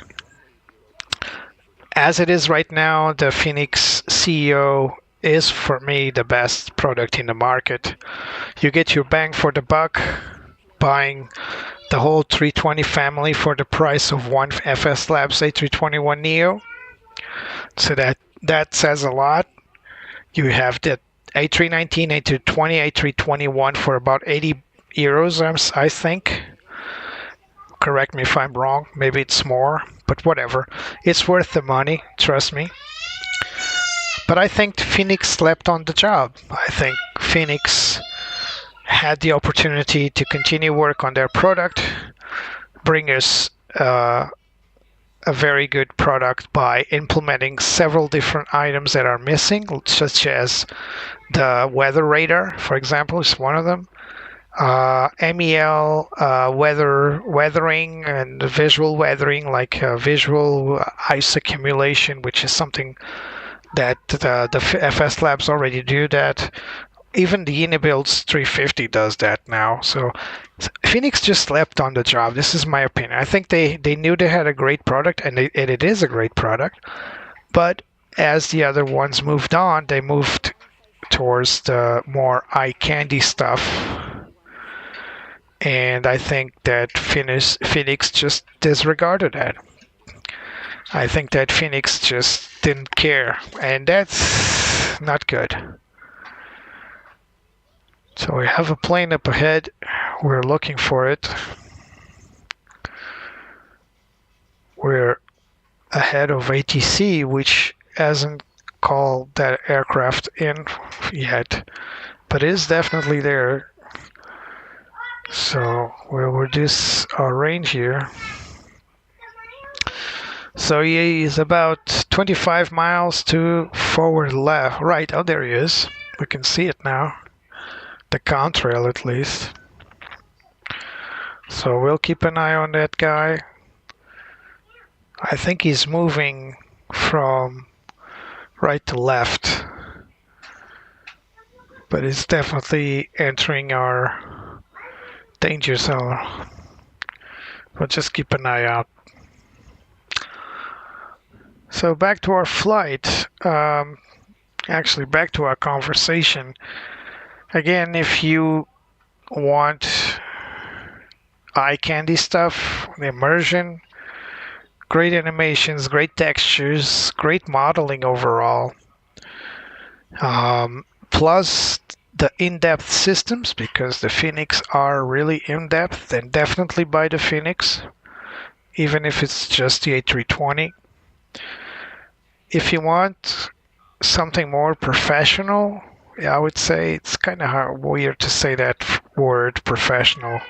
As it is right now, the Phoenix CEO is for me the best product in the market. You get your bang for the buck buying the whole 320 family for the price of one FSLabs A321Neo. So that says a lot. You have the A319, A320, A321 for about 80 euros, I think. Correct me if I'm wrong. Maybe it's more, but whatever. It's worth the money, trust me. But I think Phoenix slept on the job. I think Phoenix had the opportunity to continue work on their product, bring us a very good product by implementing several different items that are missing, such as the weather radar, for example, is one of them. MEL, weathering and visual weathering, like visual ice accumulation, which is something that the FSLabs already do that. Even the Unibuilds 350 does that now. So Phoenix just slept on the job. This is my opinion. I think they knew they had a great product, and it is a great product. But as the other ones moved on, they moved towards the more eye candy stuff. And I think that Phoenix just disregarded that. I think that Phoenix just didn't care, and that's not good. So we have a plane up ahead. We're looking for it. We're ahead of ATC, which hasn't called that aircraft in yet, but is definitely there. So we'll reduce our range here. So he is about 25 miles to forward left. Right, oh, there he is. We can see it now. The contrail, at least. So we'll keep an eye on that guy. I think he's moving from right to left, but it's definitely entering our danger zone. But just keep an eye out. So back to our flight, actually back to our conversation. Again, if you want eye candy stuff, the immersion, great animations, great textures, great modeling overall, plus the in-depth systems, because the Phoenix are really in-depth, then definitely buy the Phoenix, even if it's just the A320. If you want something more professional, I would say it's kind of weird to say that word, professional,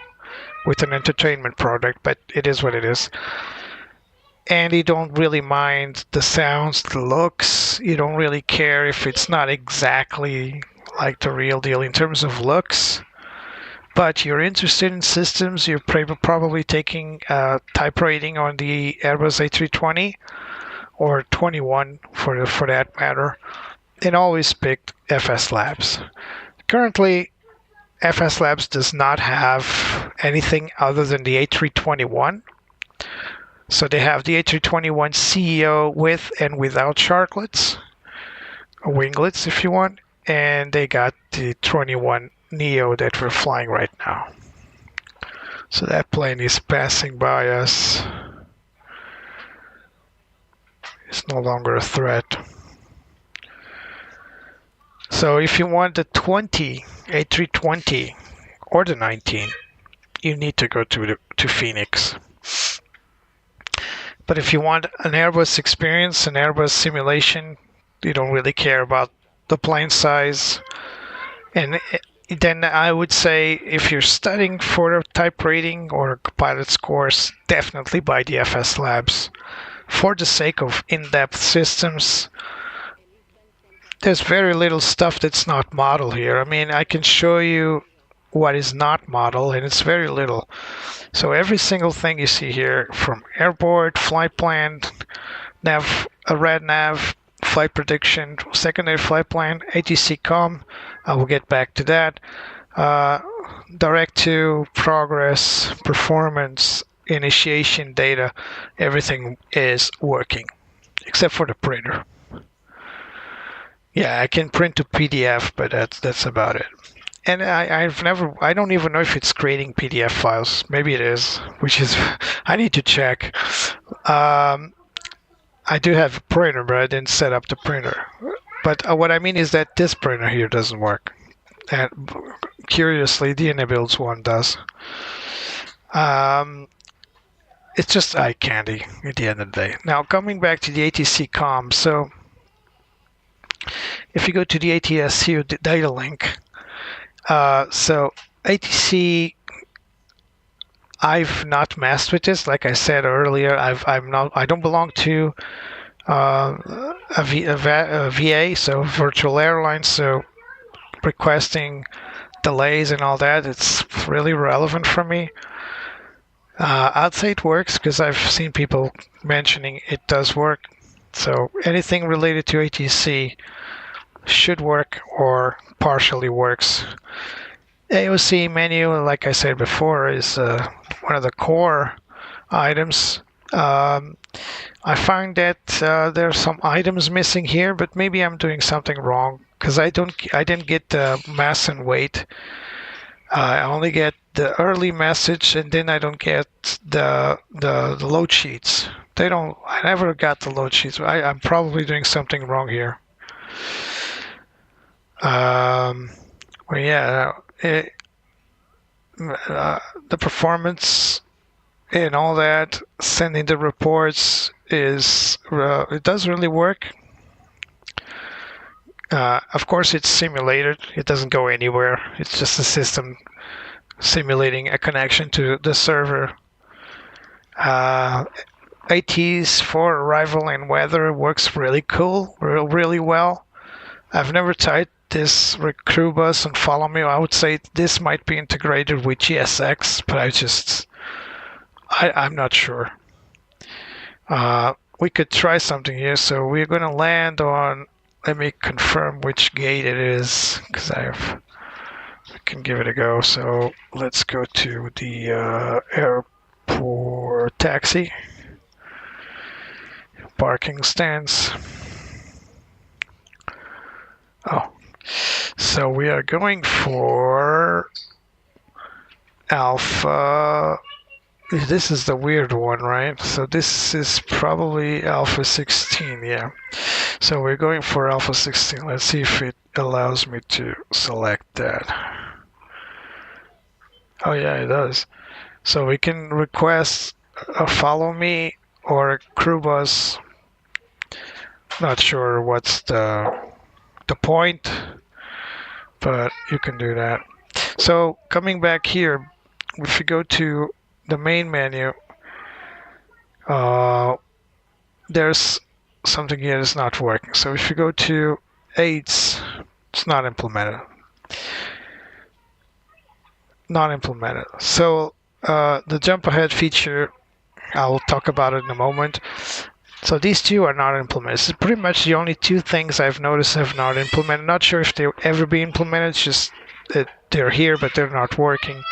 with an entertainment product, but it is what it is. And you don't really mind the sounds, the looks. You don't really care if it's not exactly like the real deal in terms of looks. But you're interested in systems. You're probably taking a type rating on the Airbus A320, or 21 for that matter, and always pick FSLabs. Currently, FSLabs does not have anything other than the A321. So they have the A321CEO with and without sharklets, or winglets if you want, and they got the 21Neo that we're flying right now. So that plane is passing by us. It's no longer a threat. So if you want the 20 A320 or the 19, you need to go to Phoenix. But if you want an Airbus experience, an Airbus simulation, you don't really care about the plane size. And then I would say if you're studying for a type rating or a pilot's course, definitely buy the FSLabs. For the sake of in-depth systems, there's very little stuff that's not model here. I mean, I can show you what is not model, and it's very little. So every single thing you see here, from airport, flight plan, rad nav, flight prediction, secondary flight plan, ATC comm, I will get back to that, direct to progress, performance, initiation data, everything is working, except for the printer. Yeah, I can print to PDF, but that's about it. And I don't even know if it's creating PDF files. Maybe it is, which is, I need to check. I do have a printer, but I didn't set up the printer. But what I mean is that this printer here doesn't work. And curiously, the Enables one does. It's just eye candy at the end of the day. Now, coming back to the ATC comm, so if you go to the ATSU data link, so ATC, I've not messed with this. Like I said earlier, I don't belong to a VA, so virtual airlines. So requesting delays and all that, it's really relevant for me. I'd say it works because I've seen people mentioning it does work. So anything related to ATC should work or partially works. AOC menu, like I said before, is one of the core items. I find that there are some items missing here, but maybe I'm doing something wrong because I didn't get the mass and weight. I only get the early message, and then I don't get the load sheets. I never got the load sheets. I'm probably doing something wrong here. Well, yeah, the performance and all that, sending the reports it does really work. Of course, it's simulated. It doesn't go anywhere. It's just a system simulating a connection to the server. ATs for arrival and weather works really cool, really well. I've never tried this with crew bus and follow me. I would say this might be integrated with GSX, but I'm not sure. We could try something here. So we're going to land on, let me confirm which gate it is, because I can give it a go. So let's go to the airport taxi. Parking stands. Oh, so we are going for Alpha. This is the weird one, right? So this is probably Alpha 16, yeah. So we're going for Alpha 16. Let's see if it allows me to select that. Oh yeah, it does. So we can request a follow me or a crew bus. Not sure what's the point, but you can do that. So coming back here, if you go to the main menu, there's something here that's not working. So if you go to aids, it's not implemented. So the jump ahead feature, I will talk about it in a moment. So these two are not implemented. This is pretty much the only two things I've noticed have not implemented. Not sure if they'll ever be implemented. It's just that they're here, but they're not working.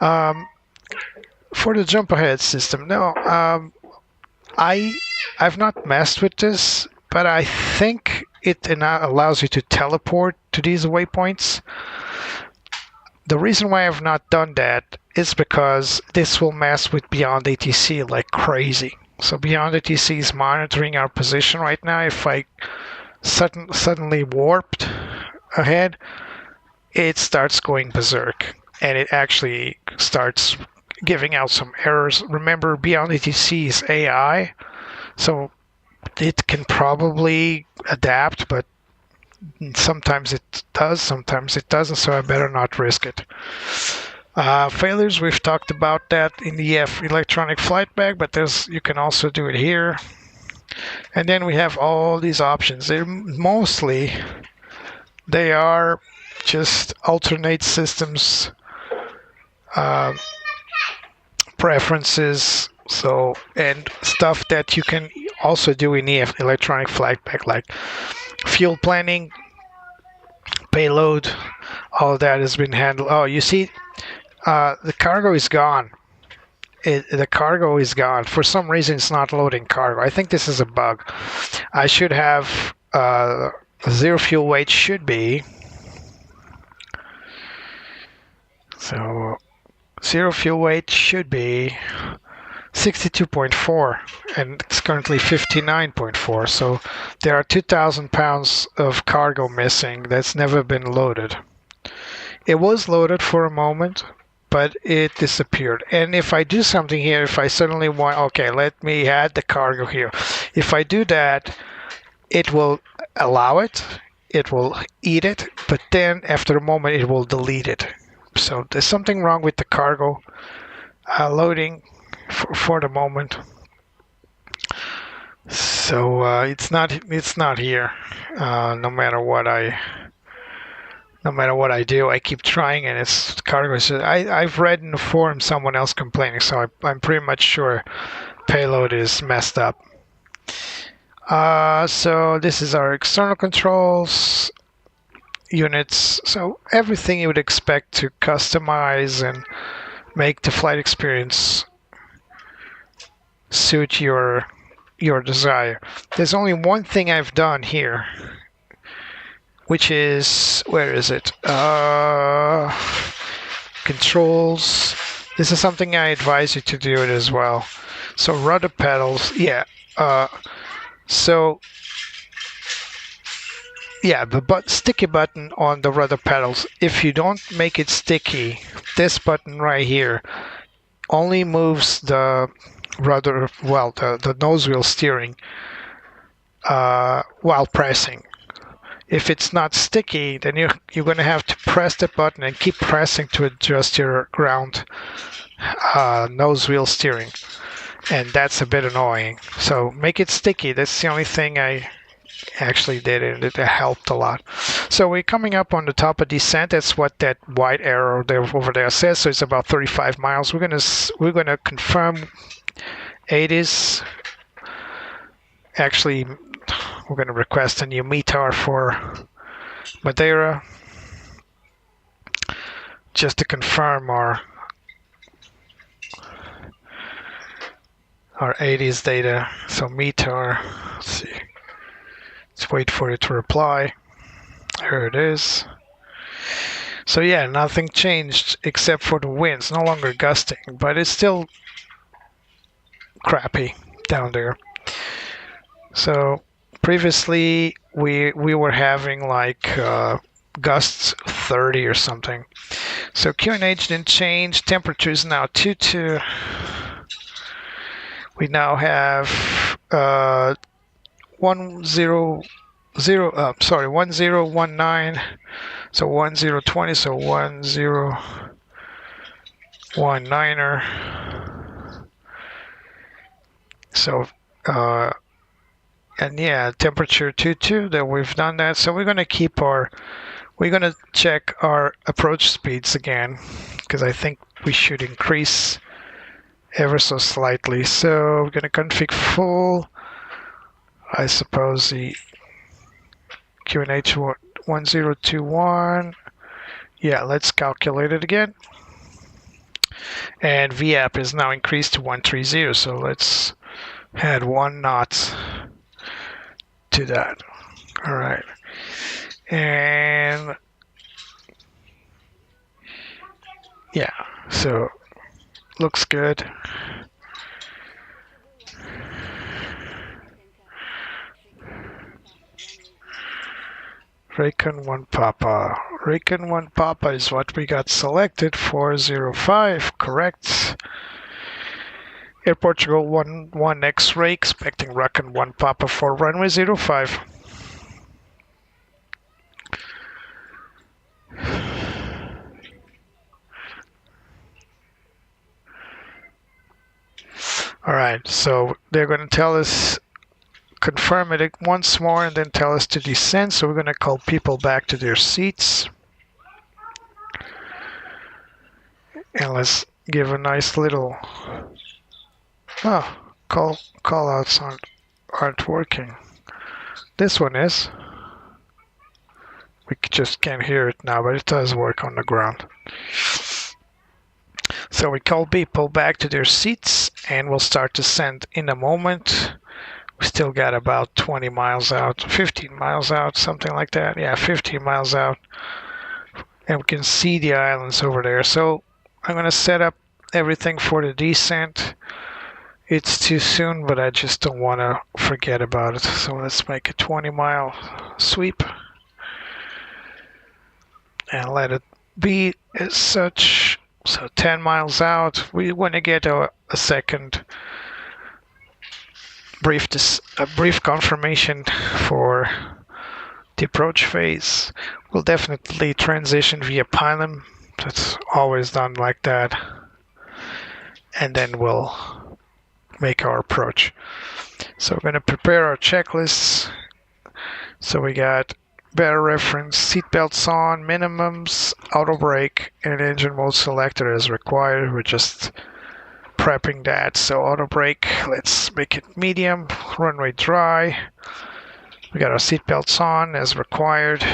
For the jump ahead system, no, I've not messed with this, but I think it allows you to teleport to these waypoints. The reason why I've not done that is because this will mess with Beyond ATC like crazy. So Beyond ATC is monitoring our position right now. If I suddenly warped ahead, it starts going berserk, and it actually starts giving out some errors. Remember, Beyond ATC is AI, so it can probably adapt, but sometimes it does, sometimes it doesn't, so I better not risk it. Failures, we've talked about that in the electronic flight bag, but you can also do it here. And then we have all these options. They are just alternate systems preferences, and stuff that you can also do in the electronic flight bag, like fuel planning, payload, all of that has been handled. Oh, you see, the cargo is gone. The cargo is gone. For some reason, it's not loading cargo. I think this is a bug. I should have zero fuel weight should be. So zero fuel weight should be 62.4, and it's currently 59.4. So there are 2,000 pounds of cargo missing that's never been loaded. It was loaded for a moment, but it disappeared. And if I do something here, if I suddenly want, okay, let me add the cargo here. If I do that, it will allow it, it will eat it, but then after a moment it will delete it. So there's something wrong with the cargo loading for the moment. So it's not here. No matter what I do, I keep trying, and it's cargo. I've read in the forum someone else complaining, so I'm pretty much sure payload is messed up. So this is our external controls units. So everything you would expect to customize and make the flight experience suit your desire. There's only one thing I've done here, which is, where is it? Controls. This is something I advise you to do it as well. So rudder pedals, yeah. The sticky button on the rudder pedals, if you don't make it sticky, this button right here only moves the rudder, the nose wheel steering while pressing. If it's not sticky, then you're going to have to press the button and keep pressing to adjust your ground nose wheel steering, and that's a bit annoying. So make it sticky. That's the only thing I actually did, and it helped a lot. So we're coming up on the top of descent. That's what that white arrow there over there says. So it's about 35 miles. We're gonna confirm 80s. Actually, we're going to request a new METAR for Madeira, just to confirm our 80s data. So METAR, let's see. Let's wait for it to reply. Here it is. So yeah, nothing changed except for the winds. No longer gusting, but it's still crappy down there. So previously we were having like gusts 30 or something. So QNH didn't change. Temperature is now 22. We now have 1019. So 1020. So 1019er. So and yeah, temperature 22, that we've done that. So we're going to check our approach speeds again, because I think we should increase ever so slightly. So we're going to config full. I suppose the QNH 1021. Yeah, let's calculate it again. And VAP is now increased to 130, so let's add 1 knot to that. All right. And yeah, so looks good. Raycon 1 Papa. Raycon 1 Papa is what we got selected for 05, correct. Air Portugal 1 X-ray, expecting Raycon 1 Papa for runway 05. Alright, so they're going to tell us, confirm it once more and then tell us to descend. So we're going to call people back to their seats. And let's give a nice little... Oh, call outs aren't working. This one is. We just can't hear it now, but it does work on the ground. So we call people back to their seats and we'll start to descend in a moment. We still got about 20 miles out, 15 miles out, something like that. Yeah, 15 miles out. And we can see the islands over there. So I'm going to set up everything for the descent. It's too soon, but I just don't want to forget about it. So let's make a 20-mile sweep. And let it be as such. So 10 miles out, we want to get a second brief confirmation for the approach phase. We'll definitely transition via pylon. That's always done like that. And then we'll make our approach. So we're going to prepare our checklists. So we got better reference, seatbelts on, minimums, auto brake, and engine mode selector as required. We're just prepping that. So auto brake, let's make it medium, runway dry. We got our seatbelts on as required.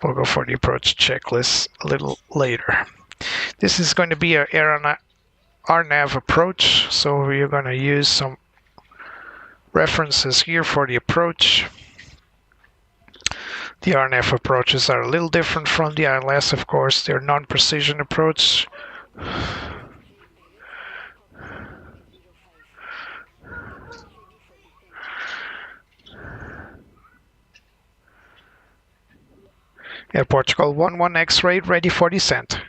We'll go for the approach checklist a little later. This is going to be our RNAV approach, so we're going to use some references here for the approach. The RNF approaches are a little different from the ILS, of course. They're non-precision approach. Air Portugal 11 X-ray, ready for descent.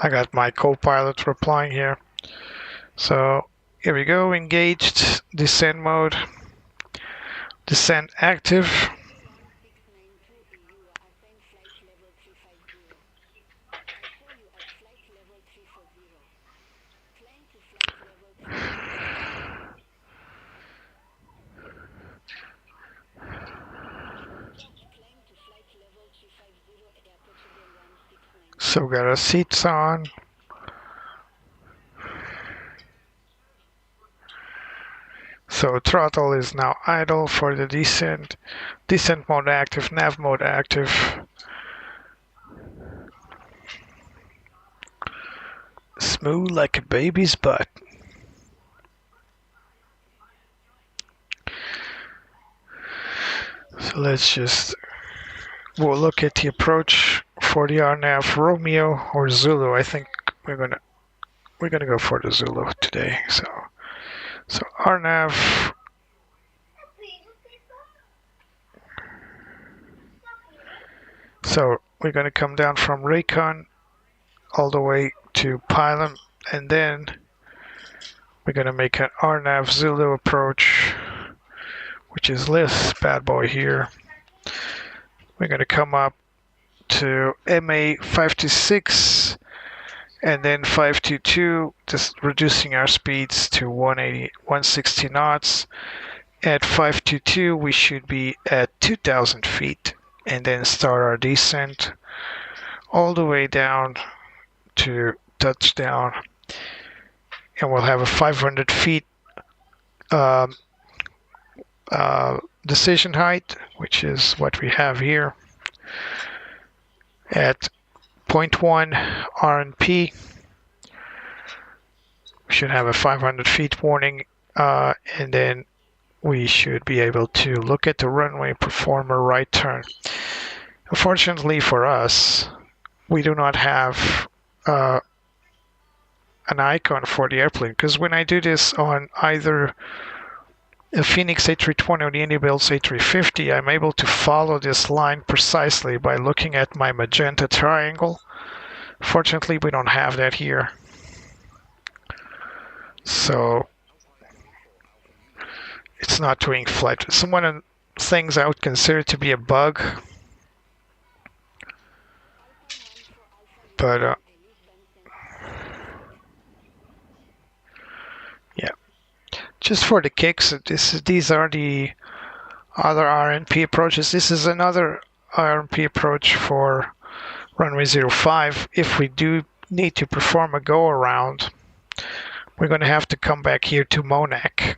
I got my co-pilot replying here. So here we go, engaged, descent mode, descent active. So we got our seats on. So throttle is now idle for the descent. Descent mode active, nav mode active. Smooth like a baby's butt. So let's just, we'll look at the approach for the RNAV Romeo or Zulu. I think we're gonna go for the Zulu today. So RNAV. So we're gonna come down from Raycon all the way to pylon, and then we're gonna make an RNAV Zulu approach, which is this bad boy here. We're gonna come up to MA 526 and then 522, just reducing our speeds to 160 knots. At 522, we should be at 2,000 feet, and then start our descent all the way down to touchdown, and we'll have a 500 feet decision height, which is what we have here at 0.1 RNP. We should have a 500 feet warning, and then we should be able to look at the runway, perform a right turn. Unfortunately for us, we do not have an icon for the airplane, because when I do this on either a Phoenix A320 or the Builds A350, I'm able to follow this line precisely by looking at my magenta triangle. Fortunately, we don't have that here. So it's not doing flight. It's one of the things I would consider to be a bug. But yeah. Just for the kicks, these are the other RNP approaches. This is another RNP approach for runway 05. If we do need to perform a go-around, we're going to have to come back here to Monac.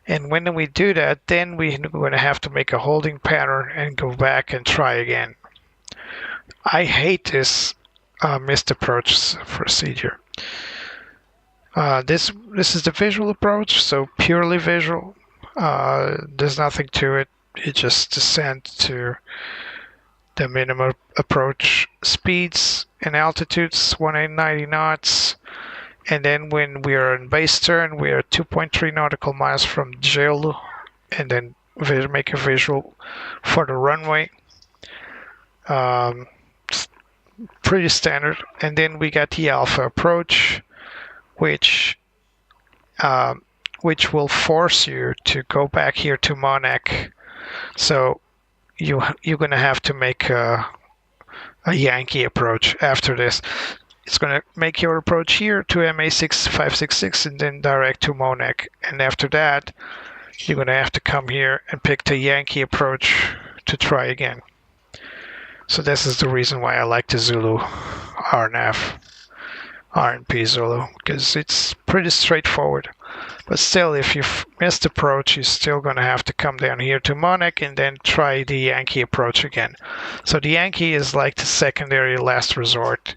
And when we do that, then we're going to have to make a holding pattern and go back and try again. I hate this missed approach procedure. This is the visual approach, so purely visual. There's nothing to it. It just descends to the minimum approach speeds and altitudes, 190 knots. And then when we are in base turn, we are 2.3 nautical miles from JIL, and then make a visual for the runway. Pretty standard. And then we got the alpha approach, which will force you to go back here to Monac. So you're going to have to make a Yankee approach after this. It's going to make your approach here to MA6566 and then direct to Monac. And after that, you're going to have to come here and pick the Yankee approach to try again. So this is the reason why I like the Zulu RNP Zulu, because it's pretty straightforward. But still, if you've missed approach, you're still going to have to come down here to Monac and then try the Yankee approach again. So the Yankee is like the secondary last resort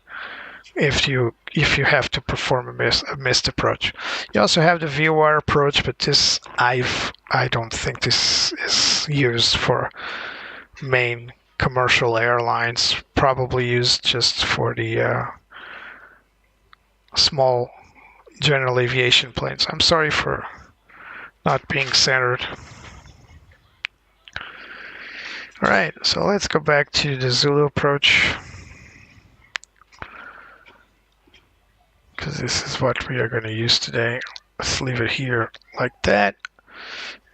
if you have to perform a missed approach. You also have the VOR approach, but this I don't think this is used for main commercial airlines, probably used just for the small general aviation planes. I'm sorry for not being centered. Alright, so let's go back to the Zulu approach, because this is what we are going to use today. Let's leave it here like that,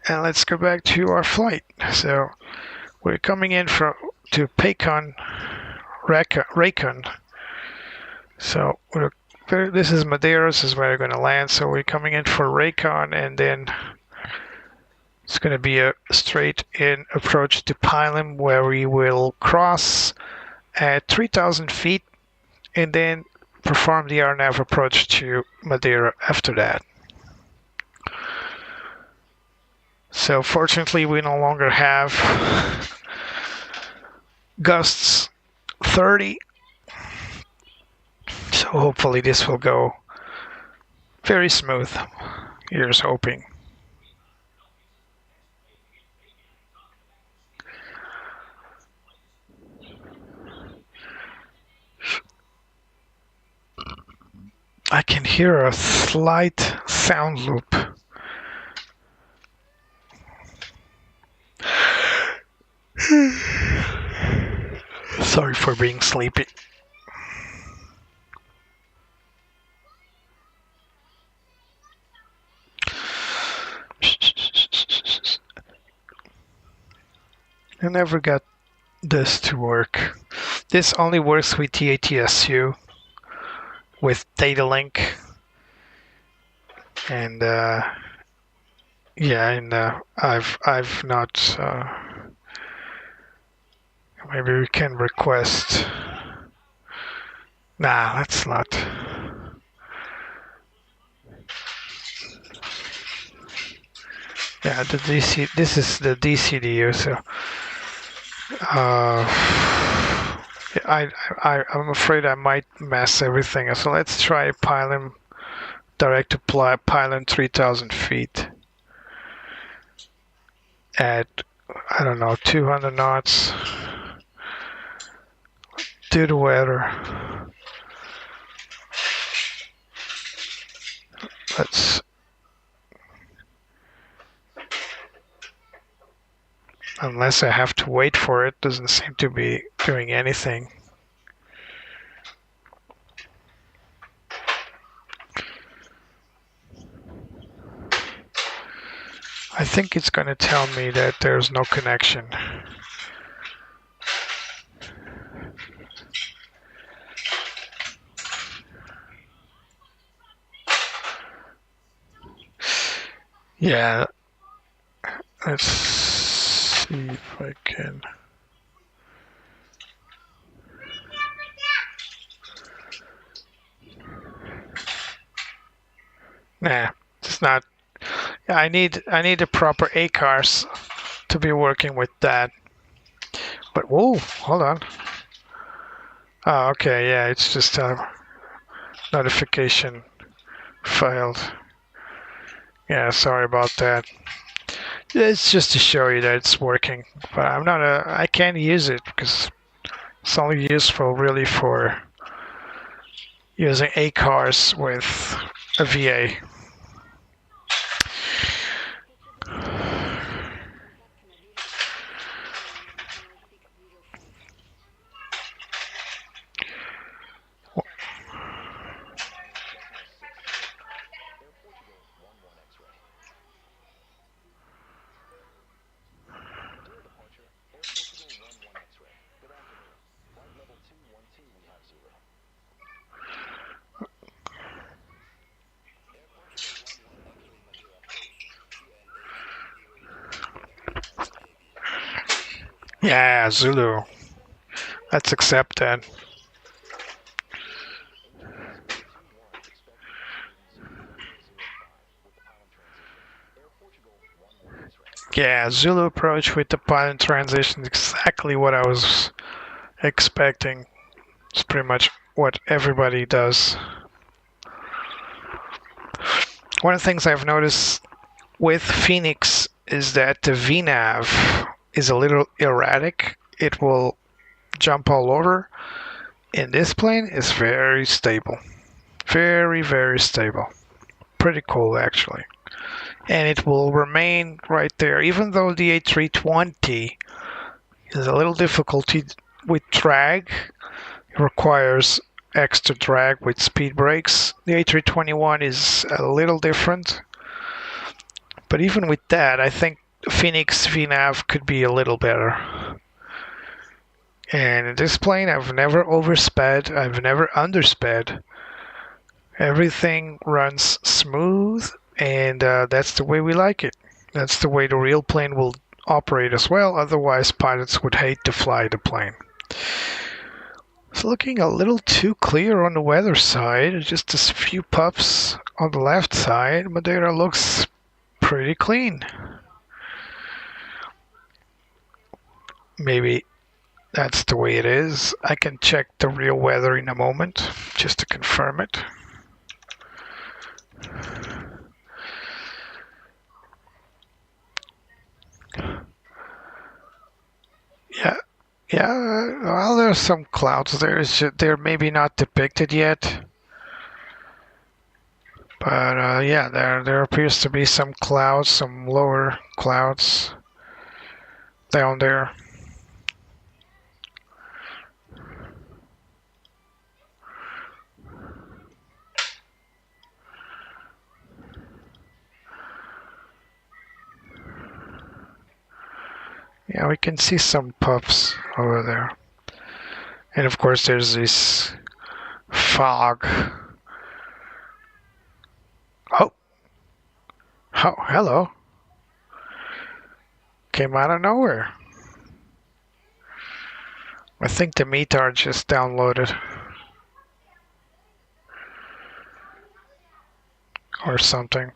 and let's go back to our flight. So we're coming in to Raycon. So this is Madeira. This is where we're going to land. So we're coming in for Raycon, and then it's going to be a straight-in approach to Pilem, where we will cross at 3,000 feet, and then perform the RNAV approach to Madeira after that. So fortunately, we no longer have gusts 30. So hopefully this will go very smooth. Here's hoping. I can hear a slight sound loop. Sorry for being sleepy. I never got this to work. This only works with the ATSU. with data link, and yeah, and I've not. Maybe we can request. Nah, that's not. Yeah, the DC. This is the DCDU. So, I'm afraid I might mess everything up. So let's try pylon direct to pylon 3,000 feet at, I don't know, 200 knots. Do the weather. Let's. Unless I have to wait for it, doesn't seem to be doing anything. I think it's going to tell me that there's no connection. Yeah, let's see if I can. Nah, it's not. I need the proper ACARs to be working with that. But whoa, hold on. Oh, okay, yeah, it's just a notification failed. Yeah, sorry about that. It's just to show you that it's working, but I can't use it because it's only useful really for using ACARs with a VA. Yeah, Zulu. Let's accept that. Yeah, Zulu approach with the pilot transition is exactly what I was expecting. It's pretty much what everybody does. One of the things I've noticed with Phoenix is that the VNav is a little erratic. It will jump all over. In this plane, it's very stable. Very, very stable. Pretty cool, actually. And it will remain right there, even though the A320 is a little difficulty with drag. It requires extra drag with speed brakes. The A321 is a little different. But even with that, I think Phoenix VNav could be a little better. And in this plane, I've never oversped, I've never undersped. Everything runs smooth, and that's the way we like it. That's the way the real plane will operate as well, otherwise pilots would hate to fly the plane. It's looking a little too clear on the weather side, just a few puffs on the left side. Madeira looks pretty clean. Maybe that's the way it is. I can check the real weather in a moment just to confirm it. Yeah, well, there's some clouds there. They're maybe not depicted yet. But yeah, there appears to be some clouds, some lower clouds down there. Yeah, we can see some puffs over there. And of course there's this fog Oh, oh, hello. Came out of nowhere. I think the METAR just downloaded. Or something.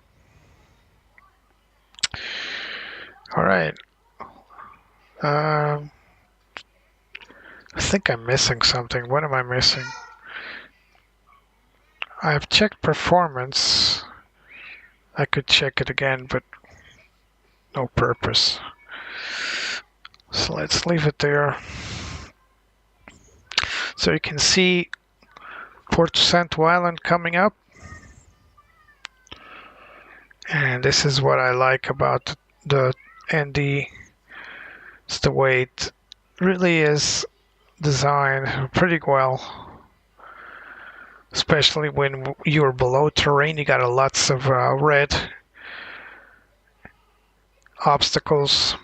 Alright. I think I'm missing something. What am I missing? I've checked performance. I could check it again, but no purpose. So let's leave it there. So you can see Port Santo Island coming up. And this is what I like about the ND. It's the way it really is designed pretty well. Especially when you're below terrain, you got lots of red obstacles.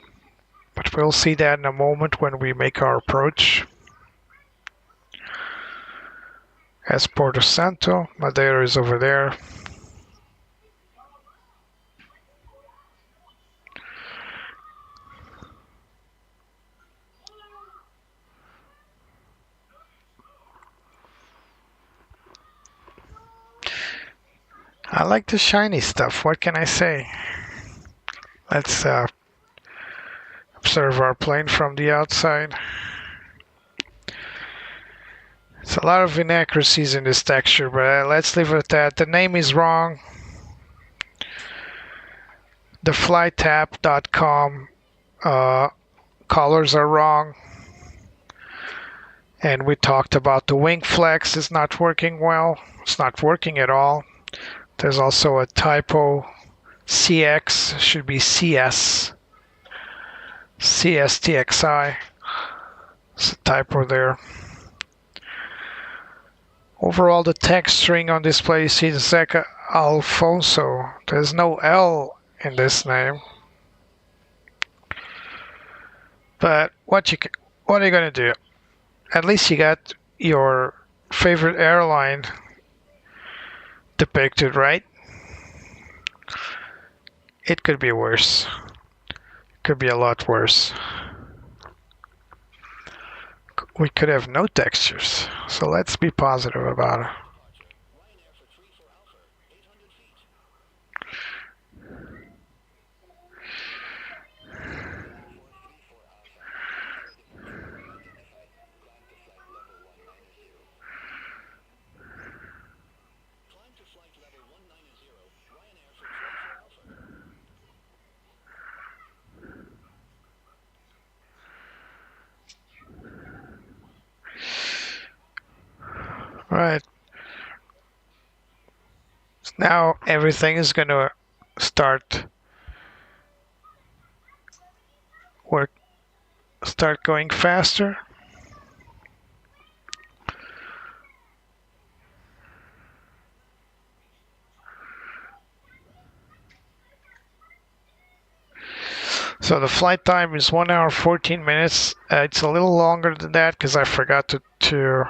But we'll see that in a moment when we make our approach. As Porto Santo, Madeira is over there. I like the shiny stuff, what can I say? Let's observe our plane from the outside. There's a lot of inaccuracies in this texture, but let's leave it at that. The name is wrong. The flightapp.com colors are wrong. And we talked about the wing flex is not working well. It's not working at all. There's also a typo. CX should be CS. CSTXI. It's a typo there. Overall, the text string on display, you see the Zeca Alfonso. There's no L in this name. But what are you gonna do? At least you got your favorite airline depicted, right? It could be worse. It could be a lot worse. We could have no textures, so let's be positive about it. Right. So now everything is going to start going faster. So the flight time is 1 hour 14 minutes. It's a little longer than that because I forgot to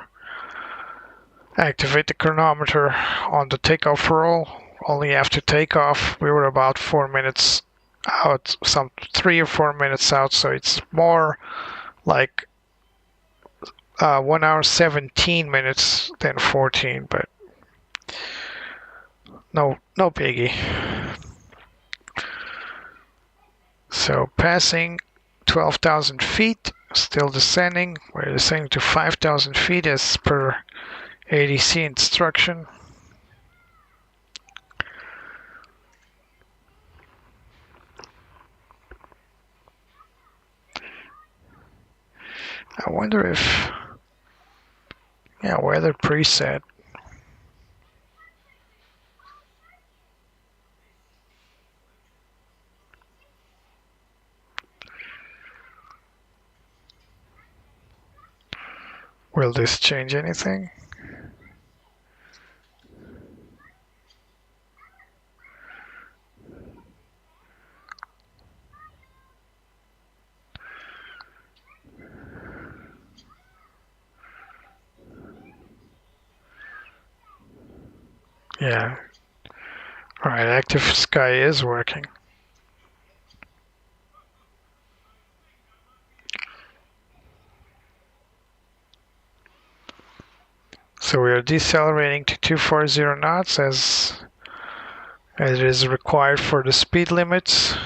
activate the chronometer on the takeoff roll. Only after takeoff we were about 4 minutes out, some 3 or 4 minutes out, so it's more like 1 hour 17 minutes than 14, but no biggie. So passing 12,000 feet, still descending. We're descending to 5,000 feet as per ADC instruction. I wonder if, weather preset. Will this change anything? Yeah. Alright, active sky is working. So we are decelerating to 240 knots as it is required for the speed limits.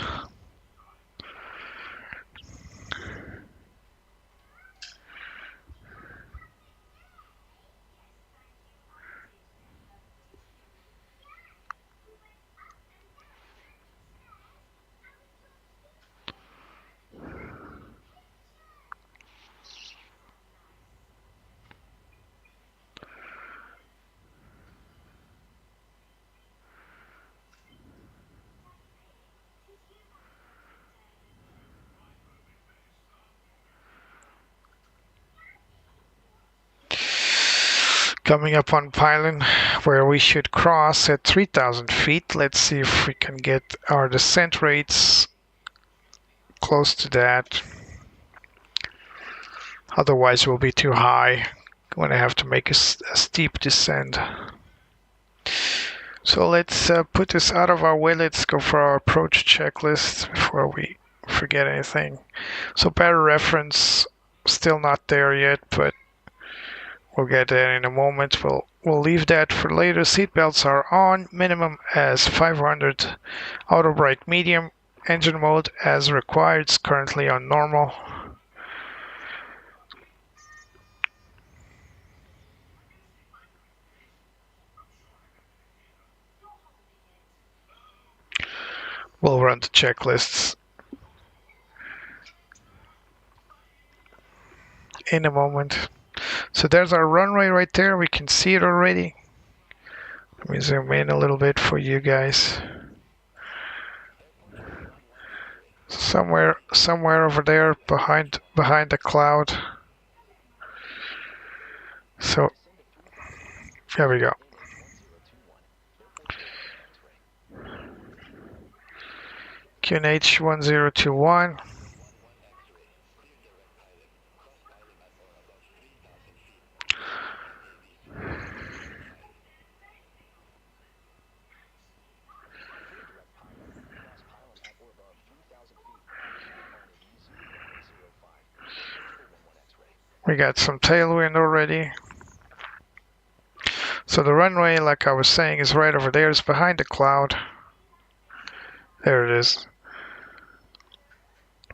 Coming up on pylon where we should cross at 3,000 feet. Let's see if we can get our descent rates close to that. Otherwise we'll be too high. Going to have to make a steep descent. So let's put this out of our way. Let's go for our approach checklist before we forget anything. So battery reference still not there yet, but we'll get there in a moment. We'll leave that for later. Seatbelts are on, minimum as 500. Auto brake medium. Engine mode as required. It's currently on normal. We'll run the checklists in a moment. So there's our runway right there. We can see it already. Let me zoom in a little bit for you guys. Somewhere over there behind the cloud. So there we go. QNH 1021. We got some tailwind already. So the runway, like I was saying, is right over there. It's behind the cloud. There it is.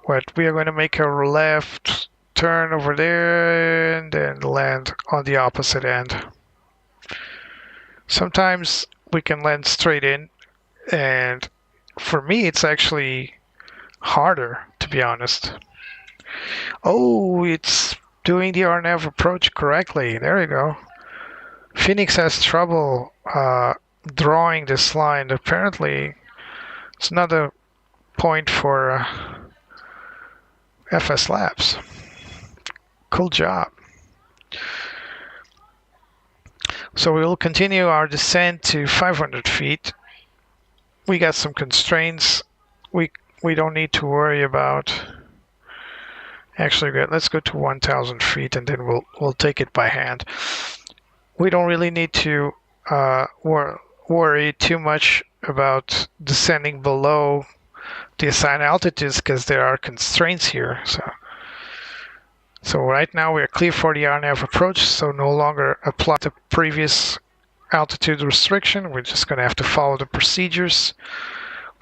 What we are going to make a left turn over there and then land on the opposite end. Sometimes we can land straight in, and for me it's actually harder, to be honest. Oh, it's doing the RNAV approach correctly. There you go. Phoenix has trouble drawing this line. Apparently it's another point for FSLabs. Cool job. So we will continue our descent to 500 feet. We got some constraints we don't need to worry about. Actually, let's go to 1,000 feet and then we'll take it by hand. We don't really need to worry too much about descending below the assigned altitudes because there are constraints here. So right now we are clear for the RNAV approach, so no longer apply the previous altitude restriction. We're just going to have to follow the procedures.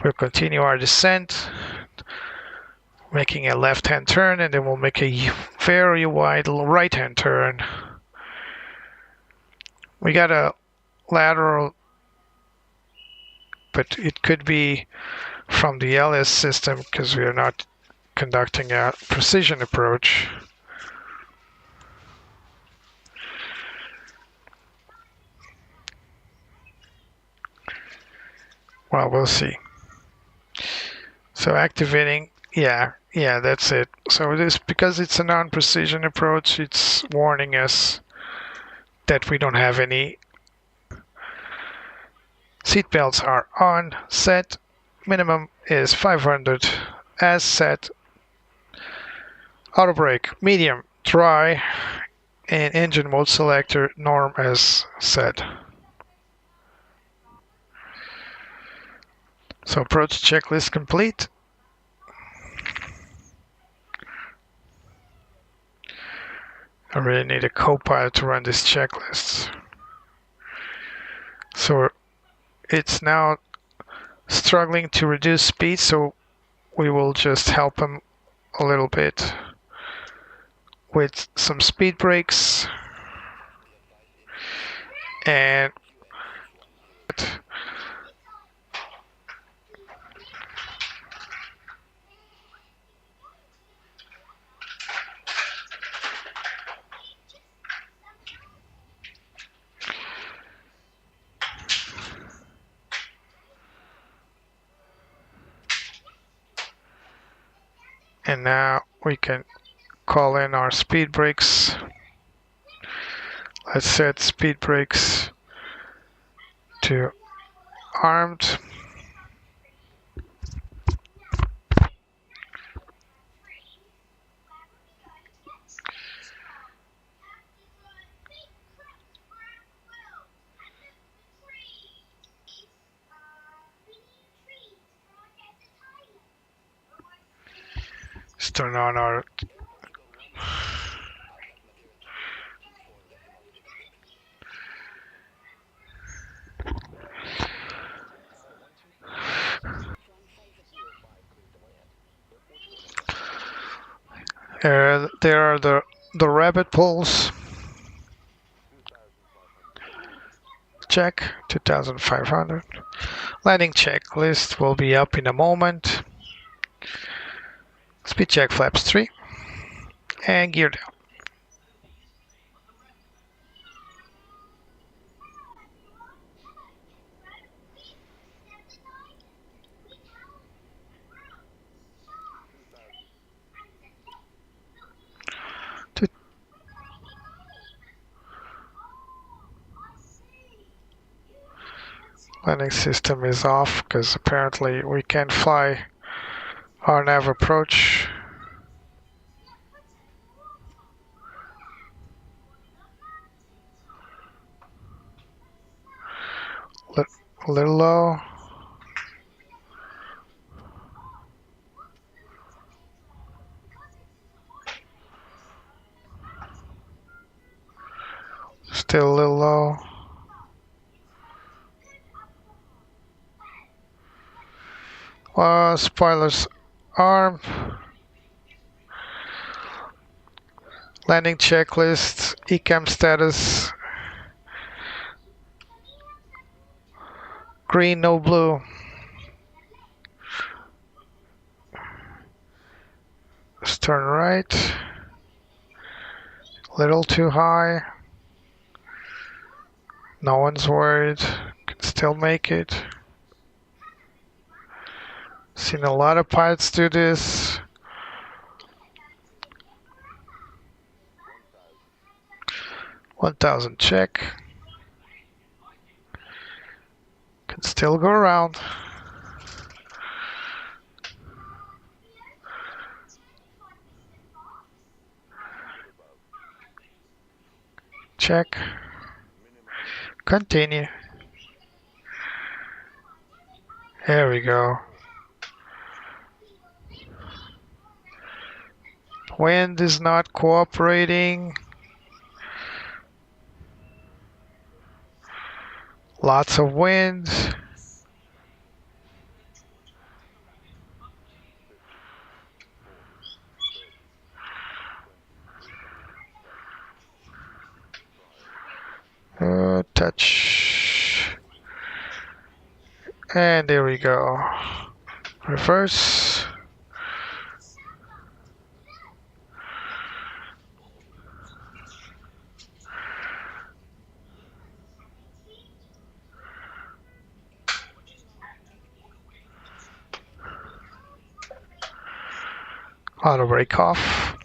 We'll continue our descent, making a left-hand turn, and then we'll make a very wide right-hand turn. We got a lateral, but it could be from the LS system because we are not conducting a precision approach. Well, we'll see. So activating, yeah, that's it. So it is because it's a non-precision approach, it's warning us that we don't have any. Seatbelts are on, set. Minimum is 500 as set. Auto brake, medium, dry, and engine mode selector, norm as set. So approach checklist complete. I really need a co-pilot to run this checklist. So it's now struggling to reduce speed, so we will just help him a little bit with some speed brakes and now we can call in our speed brakes. Let's set speed brakes to armed. Let's turn on our there are the rabbit poles. Check 2500. Landing checklist will be up in a moment. Speed check flaps 3 and gear down. Landing system is off because apparently we can't fly our nav approach. A little low. Still a little low. Spoilers arm. Landing checklist. ECAM status. Green, no blue. Let's turn right. A little too high. No one's worried. Can still make it. Seen a lot of pilots do this. $1,000 check. Can still go around. Check. Continue. There we go. Wind is not cooperating. Lots of wind. Touch. And there we go. Reverse. Auto brake off.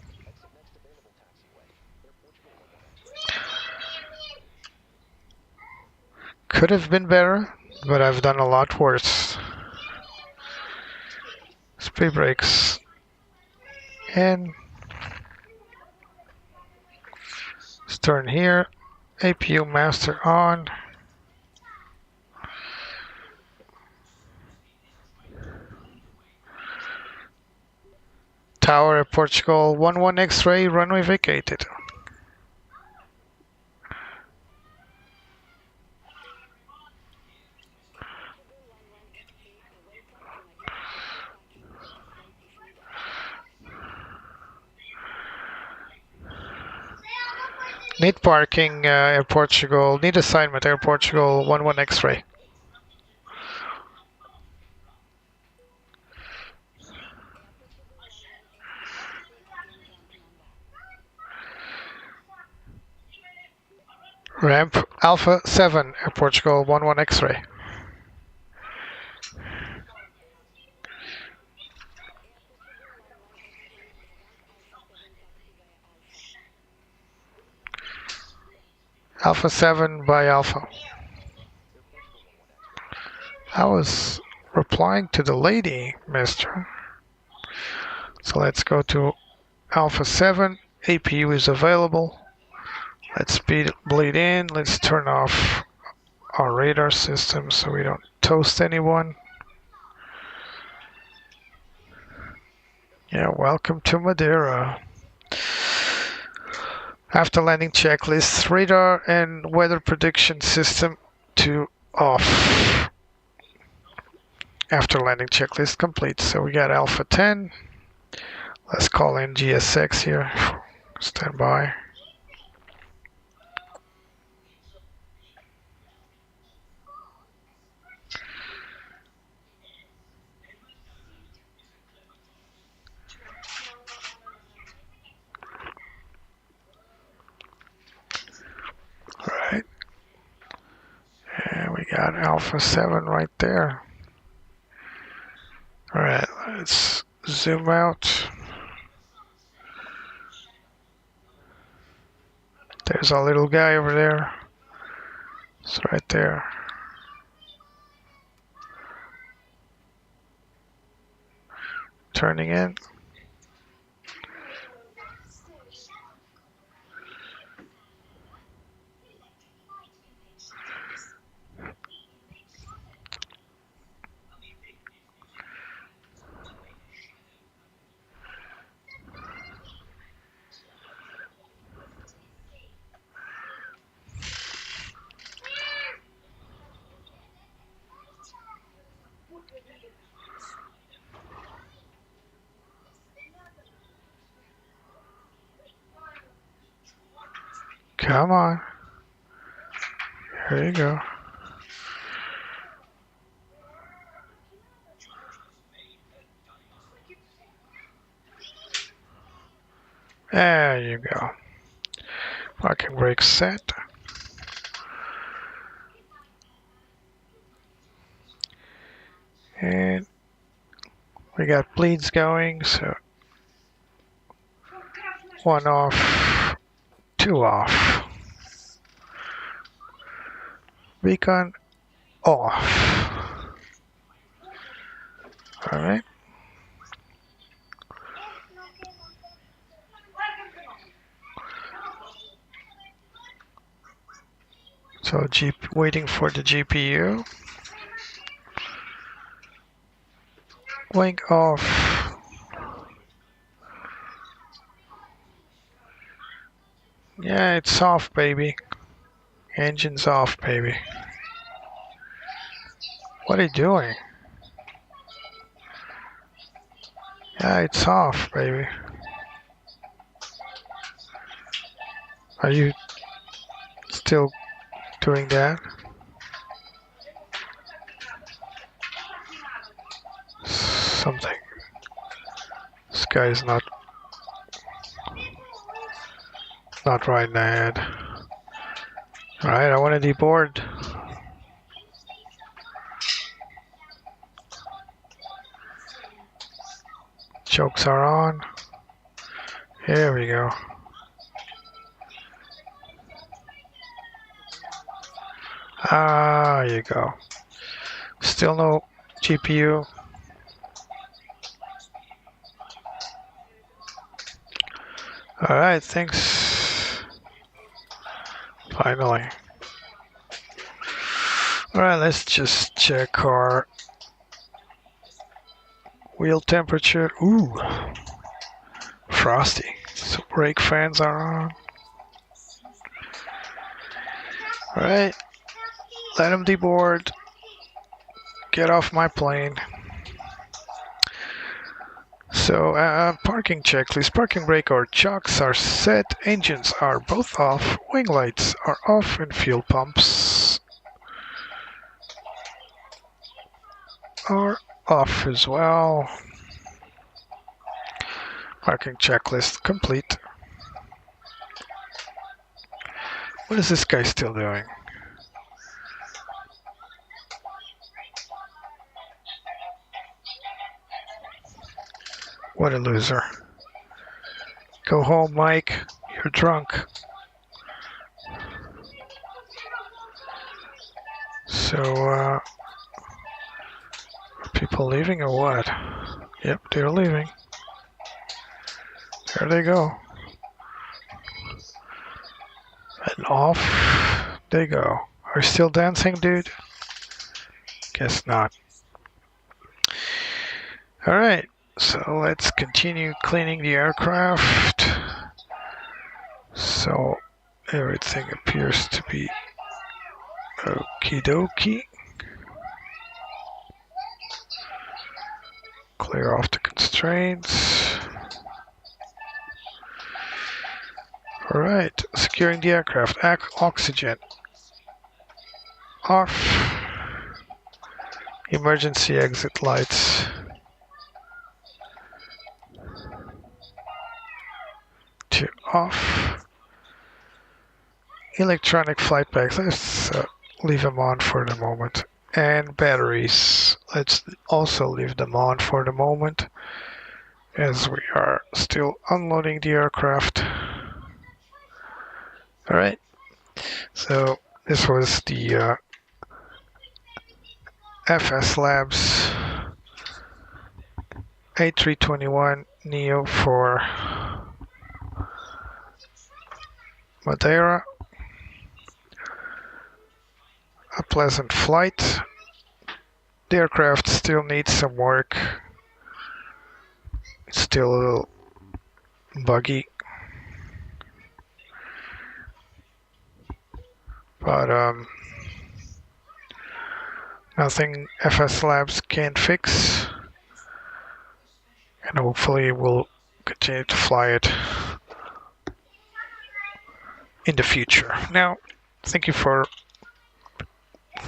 Could have been better, but I've done a lot worse. Speed brakes in. Let's turn here. APU master on. Tower, Portugal 11 X-ray, runway vacated. Need parking, Air Portugal. Need assignment, Air Portugal 11 X-ray. Ramp Alpha 7, Air Portugal 11 X-ray. Alpha 7 by Alpha. I was replying to the lady, mister. So let's go to Alpha 7. APU is available. Let's bleed in. Let's turn off our radar system so we don't toast anyone. Yeah, welcome to Madeira. After landing checklist, radar and weather prediction system to off. After landing checklist complete. So we got Alpha 10. Let's call in GSX here. Stand by. Alright. And we got Alpha 7 right there. Alright, let's zoom out. There's our little guy over there. It's right there. Turning in. Come on. Here you go. There you go. Parking brake set. And we got bleeds going, so 1 off, 2 off. Beacon off. Alright. So waiting for the GPU. Wing off. Yeah, it's off, baby. Engine's off, baby. What are you doing? Yeah, it's off, baby. Are you still doing that? Something. This guy's not right in the head. Alright, I want to deboard. Chokes are on. Here we go. Ah, you go. Still no GPU. Alright, thanks. Finally. Alright, let's just check our wheel temperature. Ooh. frosty, so brake fans are on. Alright, let him deboard. Get off my plane. So, parking checklist. Parking brake or chocks are set. Engines are both off. Wing lights are off and fuel pumps are off as well. Parking checklist complete. What is this guy still doing? What a loser. Go home, Mike. You're drunk. So, are people leaving or what? Yep, they're leaving. There they go. And off they go. Are you still dancing, dude? Guess not. Alright, so let's continue cleaning the aircraft. So everything appears to be okie dokie. Clear off the constraints. Alright, securing the aircraft. Oxygen off. Emergency exit lights to off. Electronic flight bags, let's leave them on for the moment. And batteries, let's also leave them on for the moment, as we are still unloading the aircraft. Alright, so this was the FSLabs A321Neo for Madeira. A pleasant flight. The aircraft still needs some work. It's still a little buggy. But nothing FSLabs can't fix, and hopefully we'll continue to fly it in the future. Now, thank you for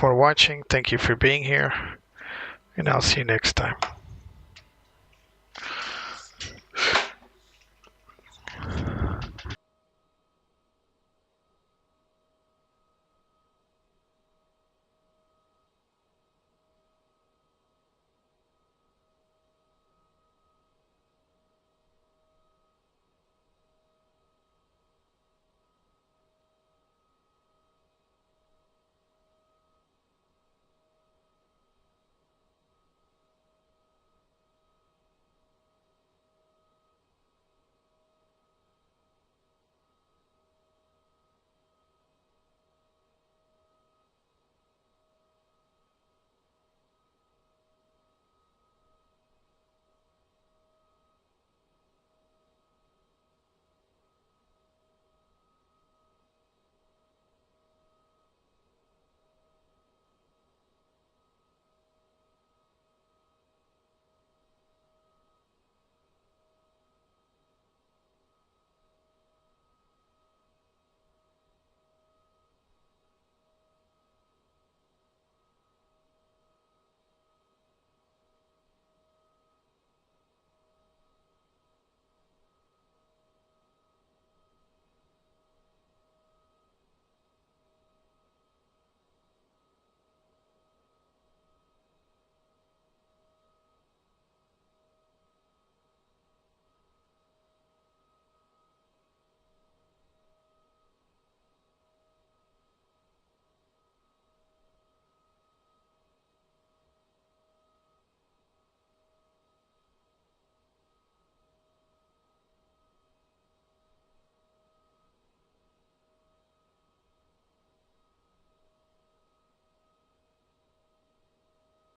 watching, thank you for being here, and I'll see you next time.